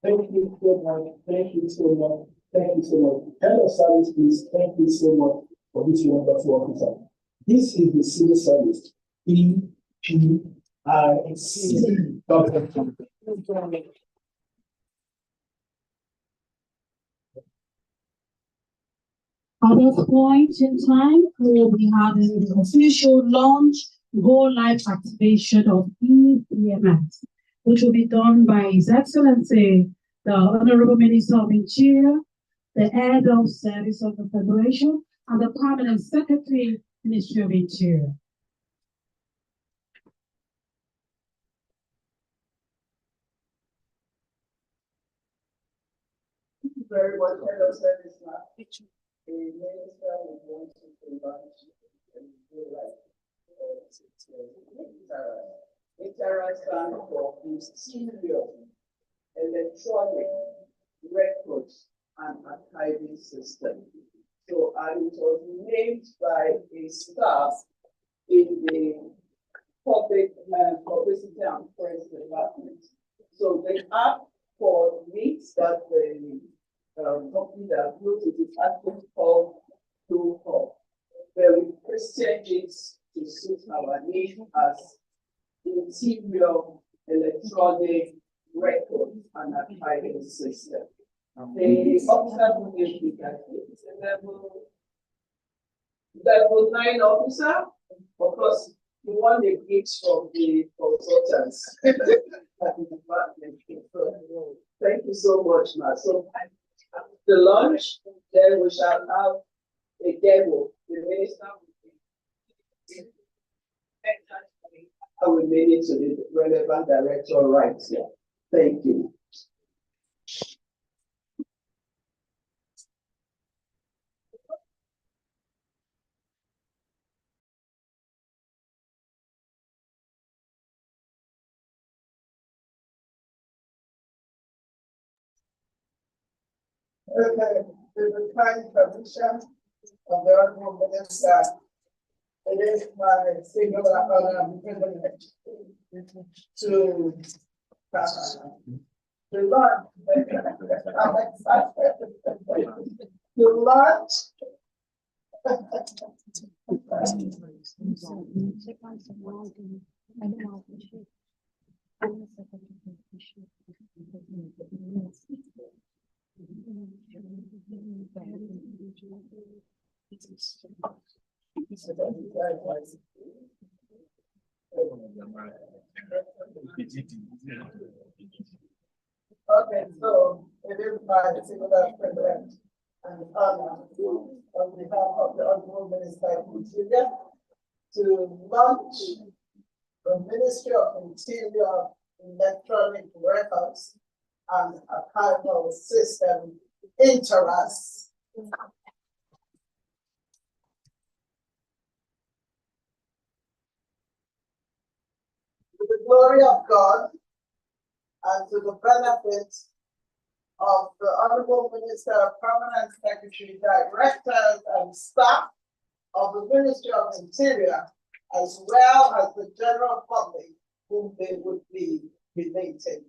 Thank you so much. Thank you so much. Thank you so much. Head of service, please. Thank you so much for this wonderful officer. This is the civil service. EPIC. At this point in time, we will be having the official launch, go live activation of EPMS, which will be done by His Excellency, the Honorable Minister of Interior, the Head of Service of the Federation, and the Permanent Secretary, Ministry of Interior. Thank you very much, Head of Service now. The minister will want to launch and do like Interas stand for Interior Electronic Records and Archiving System. So, and it was named by a staff in the publicity and press department. So the app for meets that the company that built it is actually called Blue Hub. Where we Christian it to suit our needs as interior electronic records and archiving system. The officer who is a level 9 officer. Of course, you want the gifts from the consultants at the department. Thank you so much, Ma. So the launch, then we shall have a demo. The minister will make it to the relevant director right here. Thank you. Okay, the kind permission of the Honorable Minister. It is my singular honor and privilege to launch. I'm excited to launch. Okay, so it is my singular privilege and honor on behalf of the Honorable Minister of Interior to launch the Ministry of Interior Electronic Records and Archival System, Interas. To the glory of God and to the benefit of the Honorable Minister, Permanent Secretary, Directors, and staff of the Ministry of Interior, as well as the general public whom they would be related.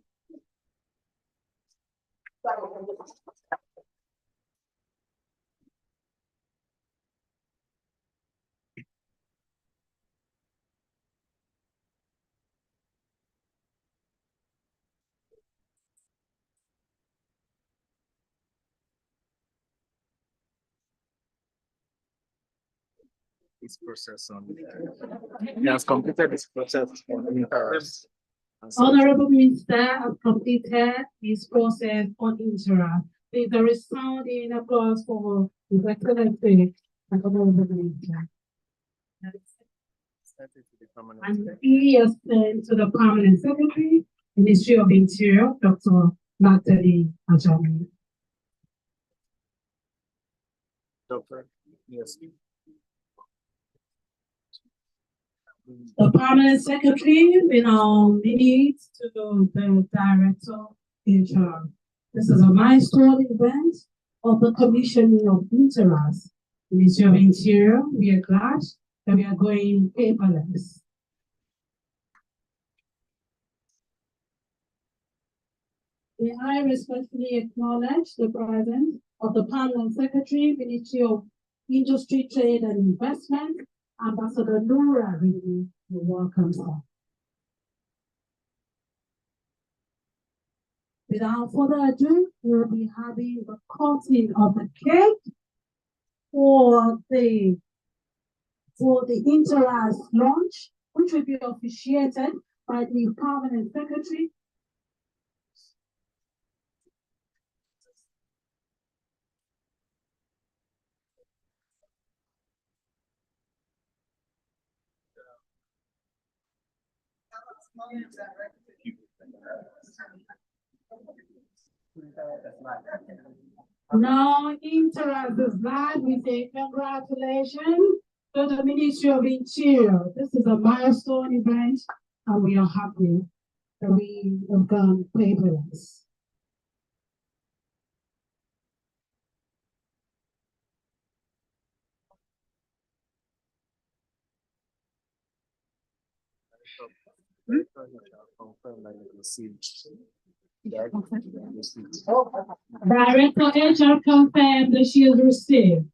This process on he has completed this process on Interas Honorable Minister has completed his process on Intera. Please, a resounding applause for His Excellency and Honorable Minister. And he has sent to the Permanent Secretary, Ministry of Interior, Dr. Magdalene Ajani. Doctor, yes. The Permanent Secretary will now lead to the Director HR. This is a milestone event of the commissioning of Interas. Ministry of Interior, we are glad that we are going paperless. I respectfully acknowledge the presence of the Permanent Secretary, Ministry of Industry, Trade and Investment, Ambassador Nora Rini. You're welcome, sir. Without further ado, we'll be having the cutting of the cake for the Interas launch, which will be officiated by the Permanent Secretary. Now, Interas is live. We say congratulations to the Ministry of Interior. This is a milestone event, and we are happy that we have gone paperless. Director HR confirmed that she has received.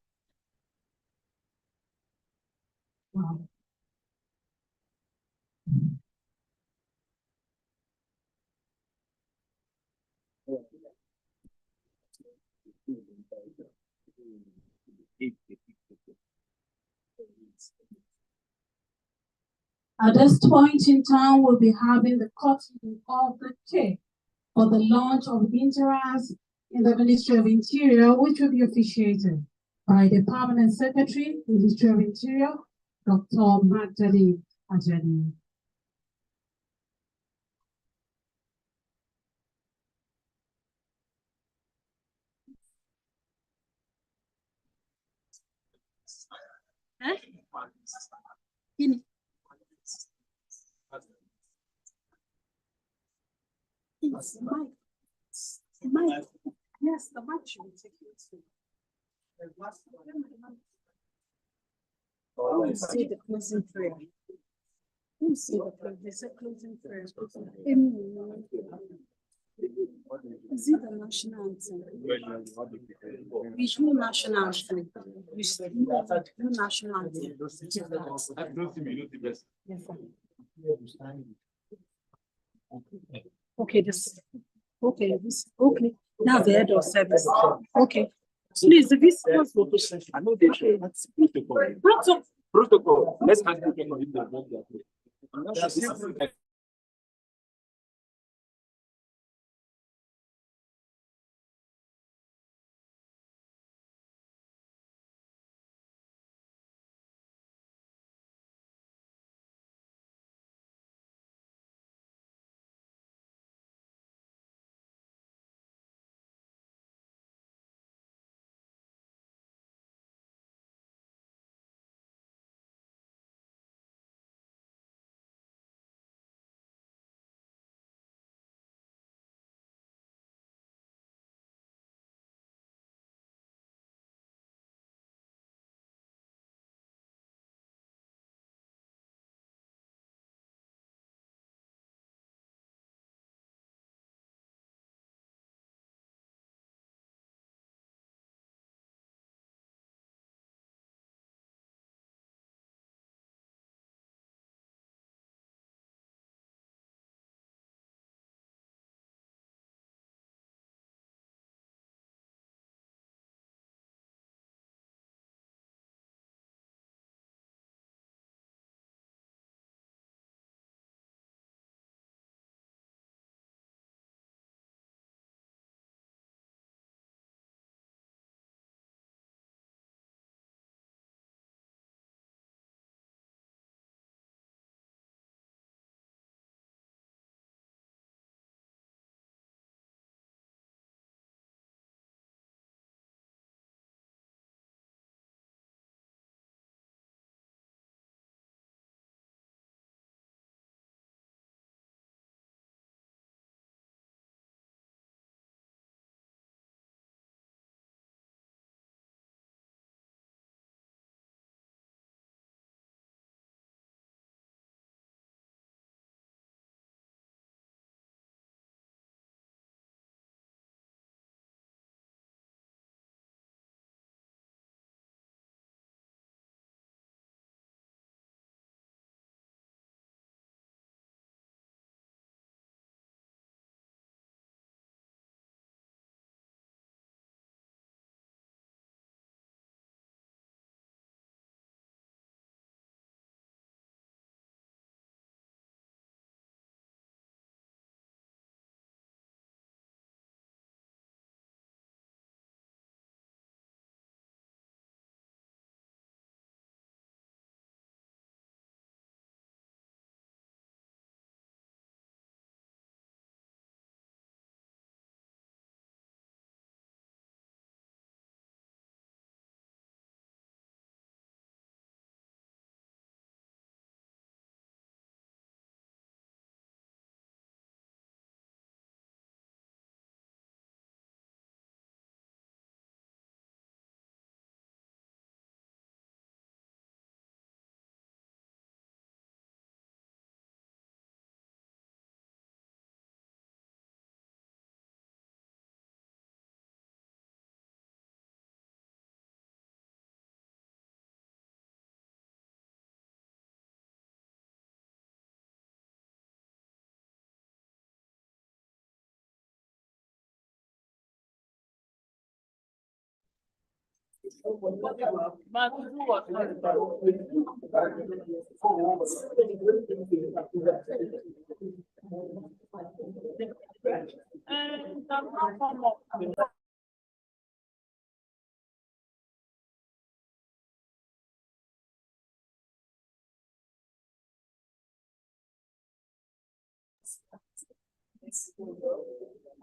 Wow. At this point in time, we'll be having the cutting of the cake for the launch of Interas in the Ministry of Interior, which will be officiated by the Permanent Secretary, Ministry of Interior, Dr. Magdalene Ajani. Yes, the mic. The mic. Yes, the mic should be taken to. See the closing prayer. See the closing prayer. Is it the national anthem? We do national anthem. We should do national anthem. Yes, sir. Okay, this. Okay, this. Okay. Now the head of service. Okay. Please, the visitors will push. I know they should. That's protocol. Protocol. Let's ask protocol if they want their. I'm not sure this is.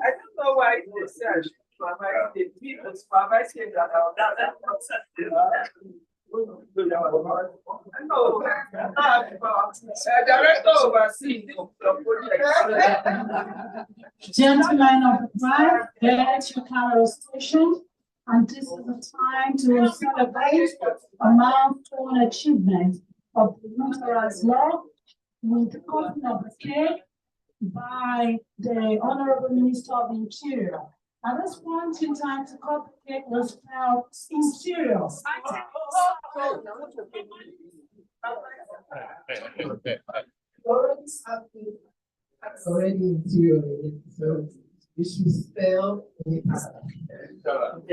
I don't know why they say I should supervise the people supervise them that are that process. No, director oversees the project. Gentlemen of the crowd, get your camera station, and this is the time to celebrate a milestone achievement of the Interas Launch with the cutting of the cake by the Honorable Minister of Interior. At this point in time, to cut the cake was felt interior. Already interior, so you should spell it. So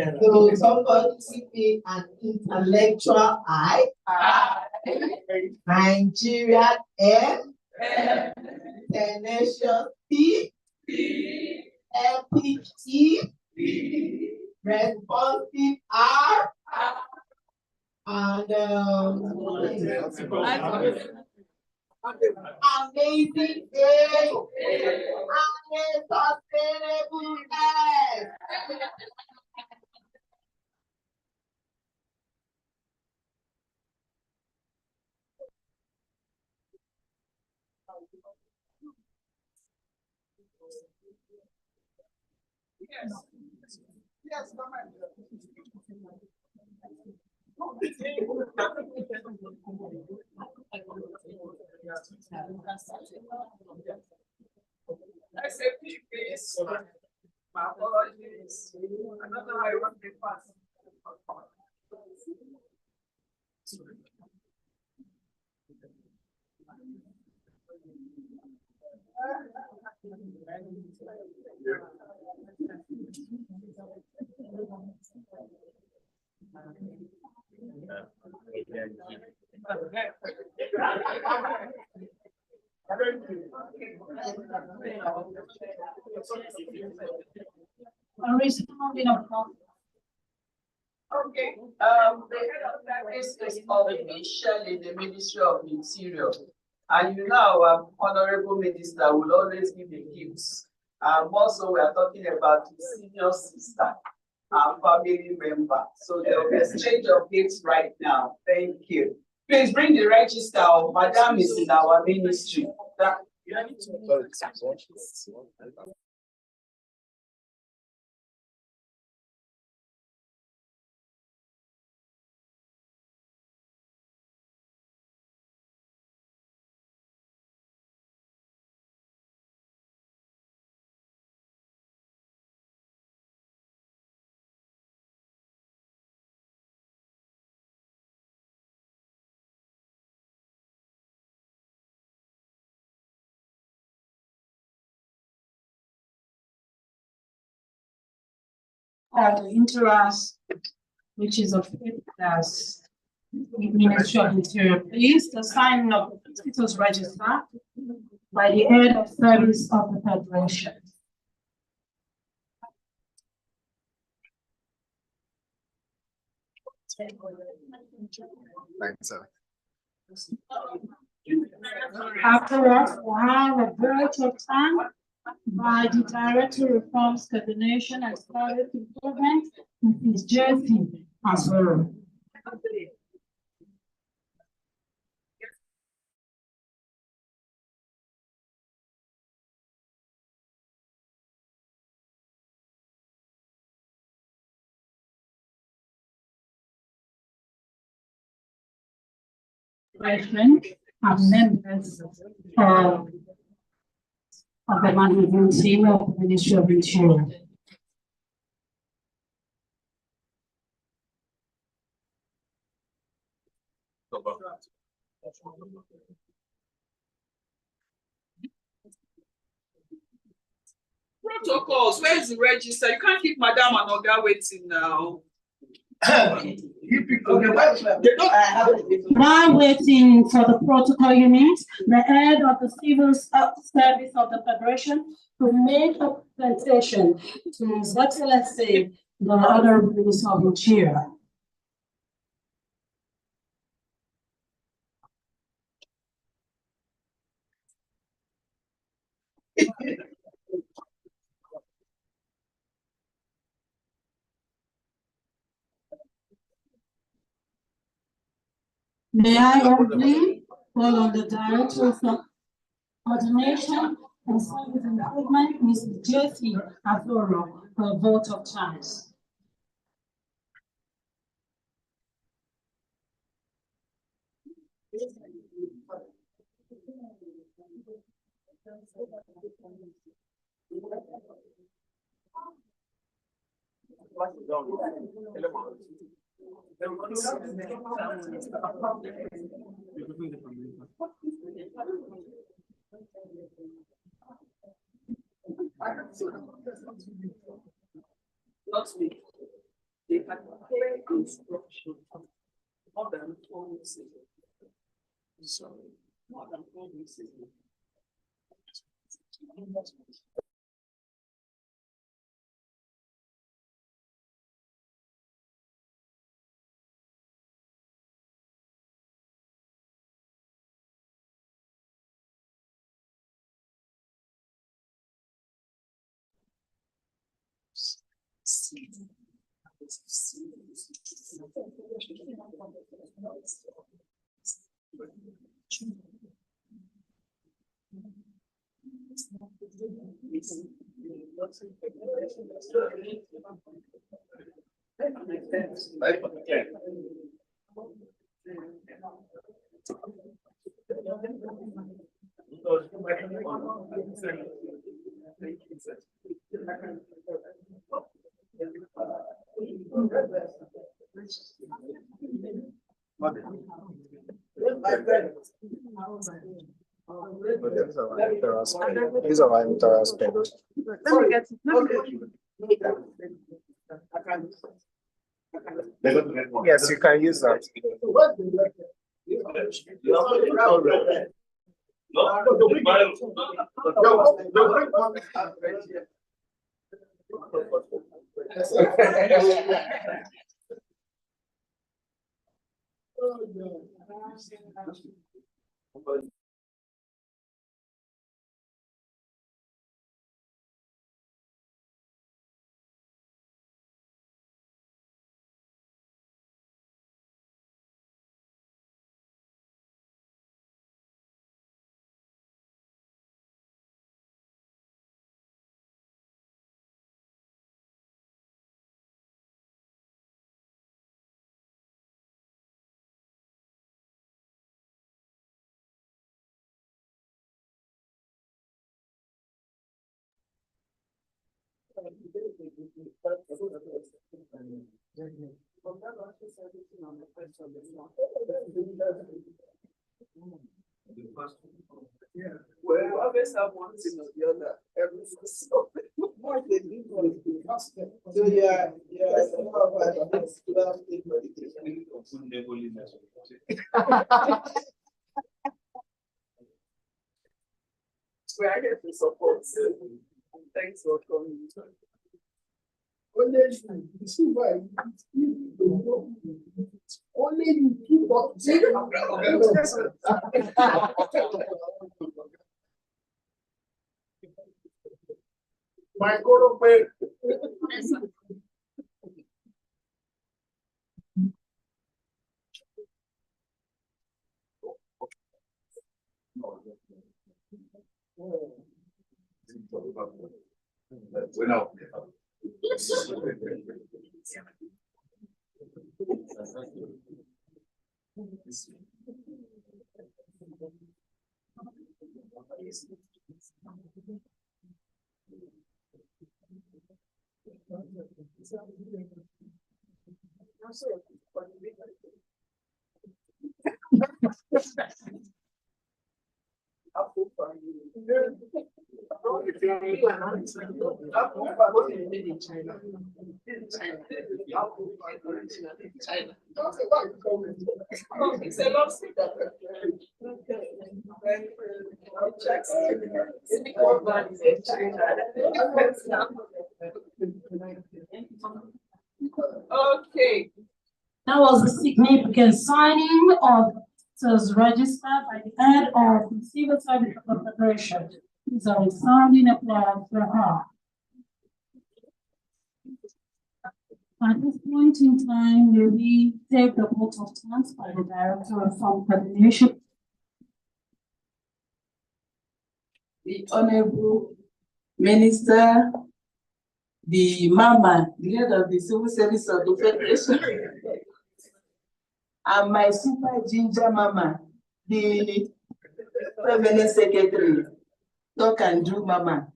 somebody give me an intellectual I. Nigeria M. Tenacious P. Epic E. Responsive R. And amazing A. And sustainable S. Yes, I say, please, my apologies. I don't know how you want to pass. Okay, the head of service is officially the Ministry of Interior. And you know, our Honorable Minister will always give the gifts. Also, we are talking about his senior sister and family member. So there will be a exchange of gifts right now. Thank you. Please bring the register. Madam is in our ministry. The Interas, which is official as Ministry of Interior, please, the signing of the visitors register by the head of service of the Federation. Thanks, sir. Afterwards, we'll have a virtual time by the Director of Reforms Coordination and Service Improvement, Mrs. Jersey as well. President and members of the management team of the Ministry of Interior. Protocols, where is the register? You can't keep Madam and Oga waiting now. While waiting for the protocol unit, the head of the civil service of the Federation to make a presentation to His Excellency, the Honorable Minister of Interior. May I humbly call on the Director of Coordination and Service Improvement, Ms. J.C. Aforo, for a vote of thanks. Last week, they had clear instruction more than 4 weeks ago. Sorry, more than 4 weeks ago. These are our Interas Launch. Yes, you can use that. Well, you always have one thing or the other. So yeah. We are here to support you. Thanks for coming. Only you see why only you keep up. My God, Okay. That was a significant signing of was registered by the head of the Civil Service Corporation. It's a resounding applause for her. At this point in time, may we take the vote of thanks by the Director of Farm Coordination. The Honorable Minister, the Mama, the head of the Civil Service of the Federation, and my super ginger Mama, the Permanent Secretary, talk and do Mama.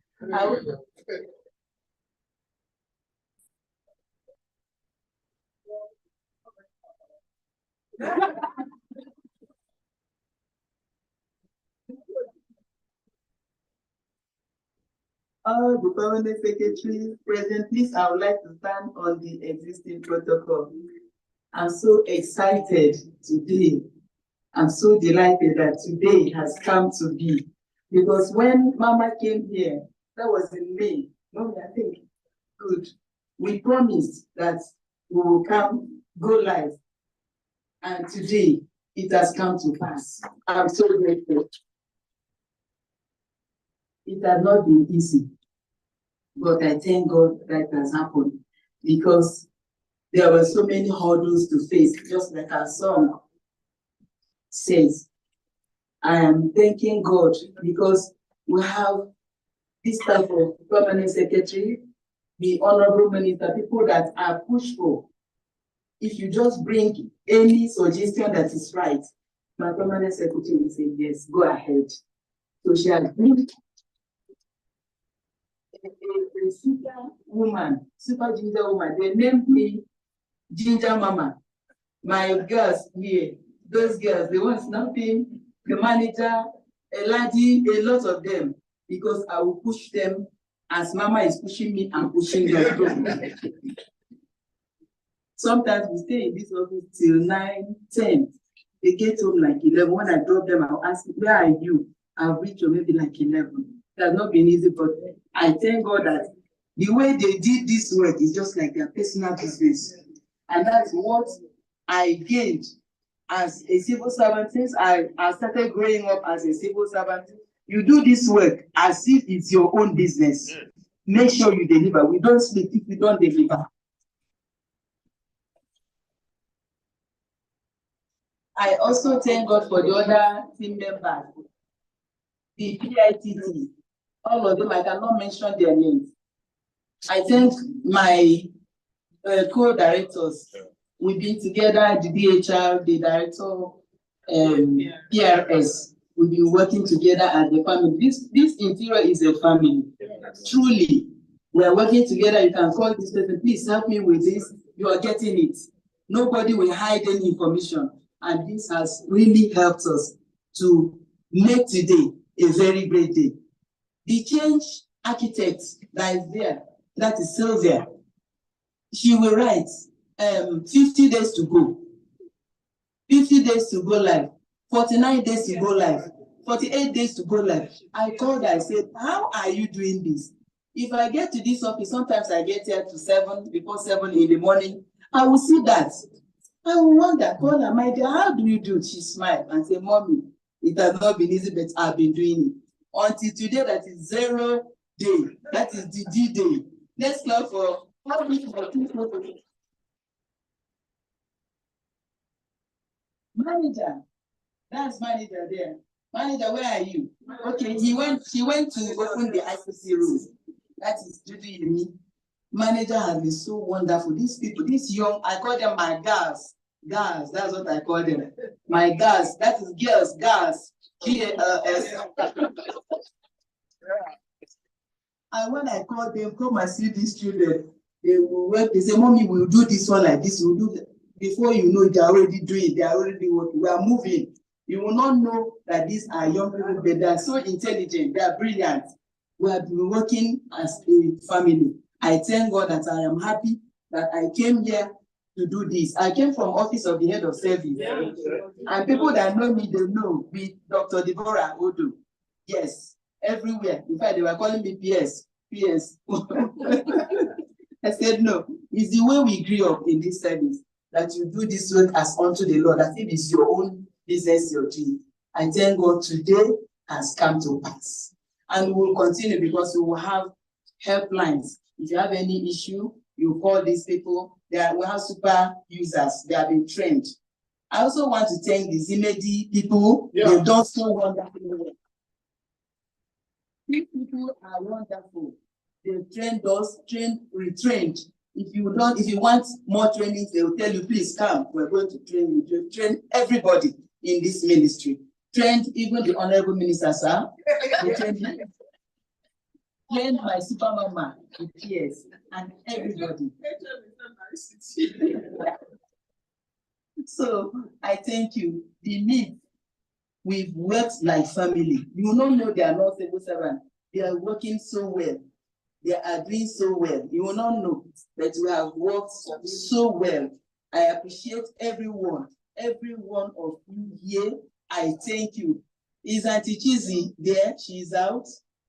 All the permanent secretaries present, please, I would like to stand on the existing protocol. I'm so excited today. I'm so delighted that today has come to be. Because when Mama came here, that was in May. No, I think, good. We promised that we will come, go live. And today, it has come to pass. I'm so grateful. It has not been easy, but I thank God that has happened because there were so many hurdles to face, just like our song says. I am thanking God because we have this type of permanent secretary, the honorable minister, people that are pushed for. If you just bring any suggestion that is right, my permanent secretary will say, yes, go ahead. So she has been a super woman, super ginger woman. They named me Ginger Mama. My girls here, those girls, they want nothing, the manager, a lady, a lot of them, because I will push them as Mama is pushing me and pushing them. Sometimes we stay in this office till 9, 10. They get home like 11. When I drop them, I'll ask, where are you? I'll reach you maybe like 11. It has not been easy, but I thank God that the way they did this work is just like their personal business. And that's what I gained as a civil servant. Since I started growing up as a civil servant, you do this work as if it's your own business. Make sure you deliver. We don't sleep if we don't deliver. I also thank God for the other team members, the PITT, all of them. I cannot mention their names. I thank my co-directors. We've been together, the DHR, the director, PRS. We've been working together as a family. This interior is a family. Truly, we are working together. You can call this person, please help me with this. You are getting it. Nobody will hide any information. And this has really helped us to make today a very great day. The change architect that is there, that is Sylvia, she will write 50 days to go, 50 days to go live, 49 days to go live, 48 days to go live. I called her, I said, how are you doing this? If I get to this office, sometimes I get here to 7, before 7 in the morning, I will see that. I will wonder, call her, my dear, how do you do it? She smiled and said, Mommy, it has not been easy, but I've been doing it. Until today, that is 0 day. That is the D day. Let's clap for manager. That's manager there. Manager, where are you? Okay, she went to open the ICC room. That is Judy and me. Manager has been so wonderful. These people, these young, I call them my girls. Girls, that's what I call them. My girls, that is girls, girls. GLS. And when I call them, come and see these children, they will work. They say, Mommy, we'll do this one like this. We'll do that. Before you know, they're already doing it. They're already working. We are moving. You will not know that these are young people, but they are so intelligent. They are brilliant. We have been working as a family. I thank God that I am happy that I came here to do this. I came from office of the head of service. And people that know me, they know with Dr. Deborah Odo. Yes, everywhere. In fact, they were calling me PS. PS. I said, no, it's the way we grew up in this service that you do this work as unto the Lord, as if it's your own business, your dream. I thank God today has come to pass. And we will continue because we will have helplines. If you have any issue, you call these people. We have super users. They have been trained. I also want to thank the Zimedi people. Yeah. They've done so wonderful work. These people are wonderful. They've trained us, retrained. If you want more trainings, they will tell you, please come. We're going to train you. They've trained everybody in this ministry. Trained even the Honorable Minister, sir. They trained my super mama, the PS, and everybody. So I thank you. The need, we've worked like family. You will not know they are not civil servants. They are working so well. They are doing so well. You will not know that we have worked so well. I appreciate every one of you here. I thank you. Is Auntie Chizzy there? She is out.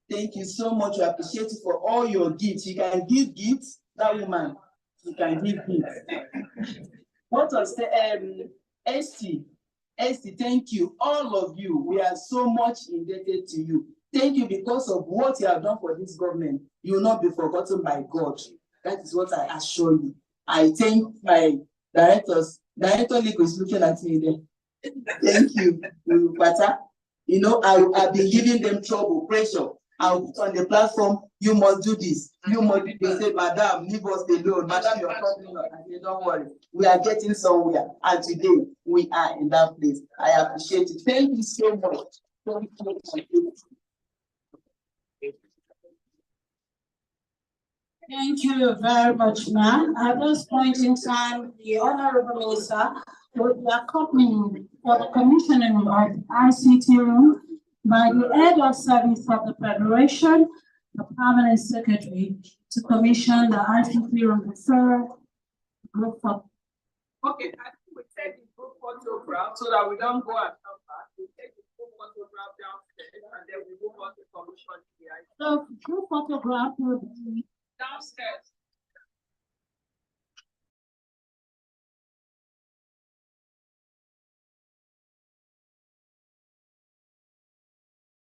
Thank you so much. I appreciate you for all your gifts. You can give gifts. That woman, you can give gifts. What was the ST, thank you. All of you, we are so much indebted to you. Thank you because of what you have done for this government. You will not be forgotten by God. That is what I assure you. I thank my directors. Director Lico is looking at me there. Thank you, Pata. You know, I've been giving them trouble, pressure. I'll put on the platform, you must do this. You must do this. They say, Madam, leave us alone. Madam, you're talking. I say, don't worry. We are getting somewhere. And today, we are in that place. I appreciate it. Thank you so much. Thank you. Thank you very much, ma'am. At this point in time, the Honorable Minister will be accompanied for the commissioning of the ICT room by the head of service of the Federation, the permanent secretary, to commission the ICT room referral group for. Okay, I think we take the group photograph so that we don't go and come back. We take the group photograph downstairs and then we move on to commission. The group photograph will be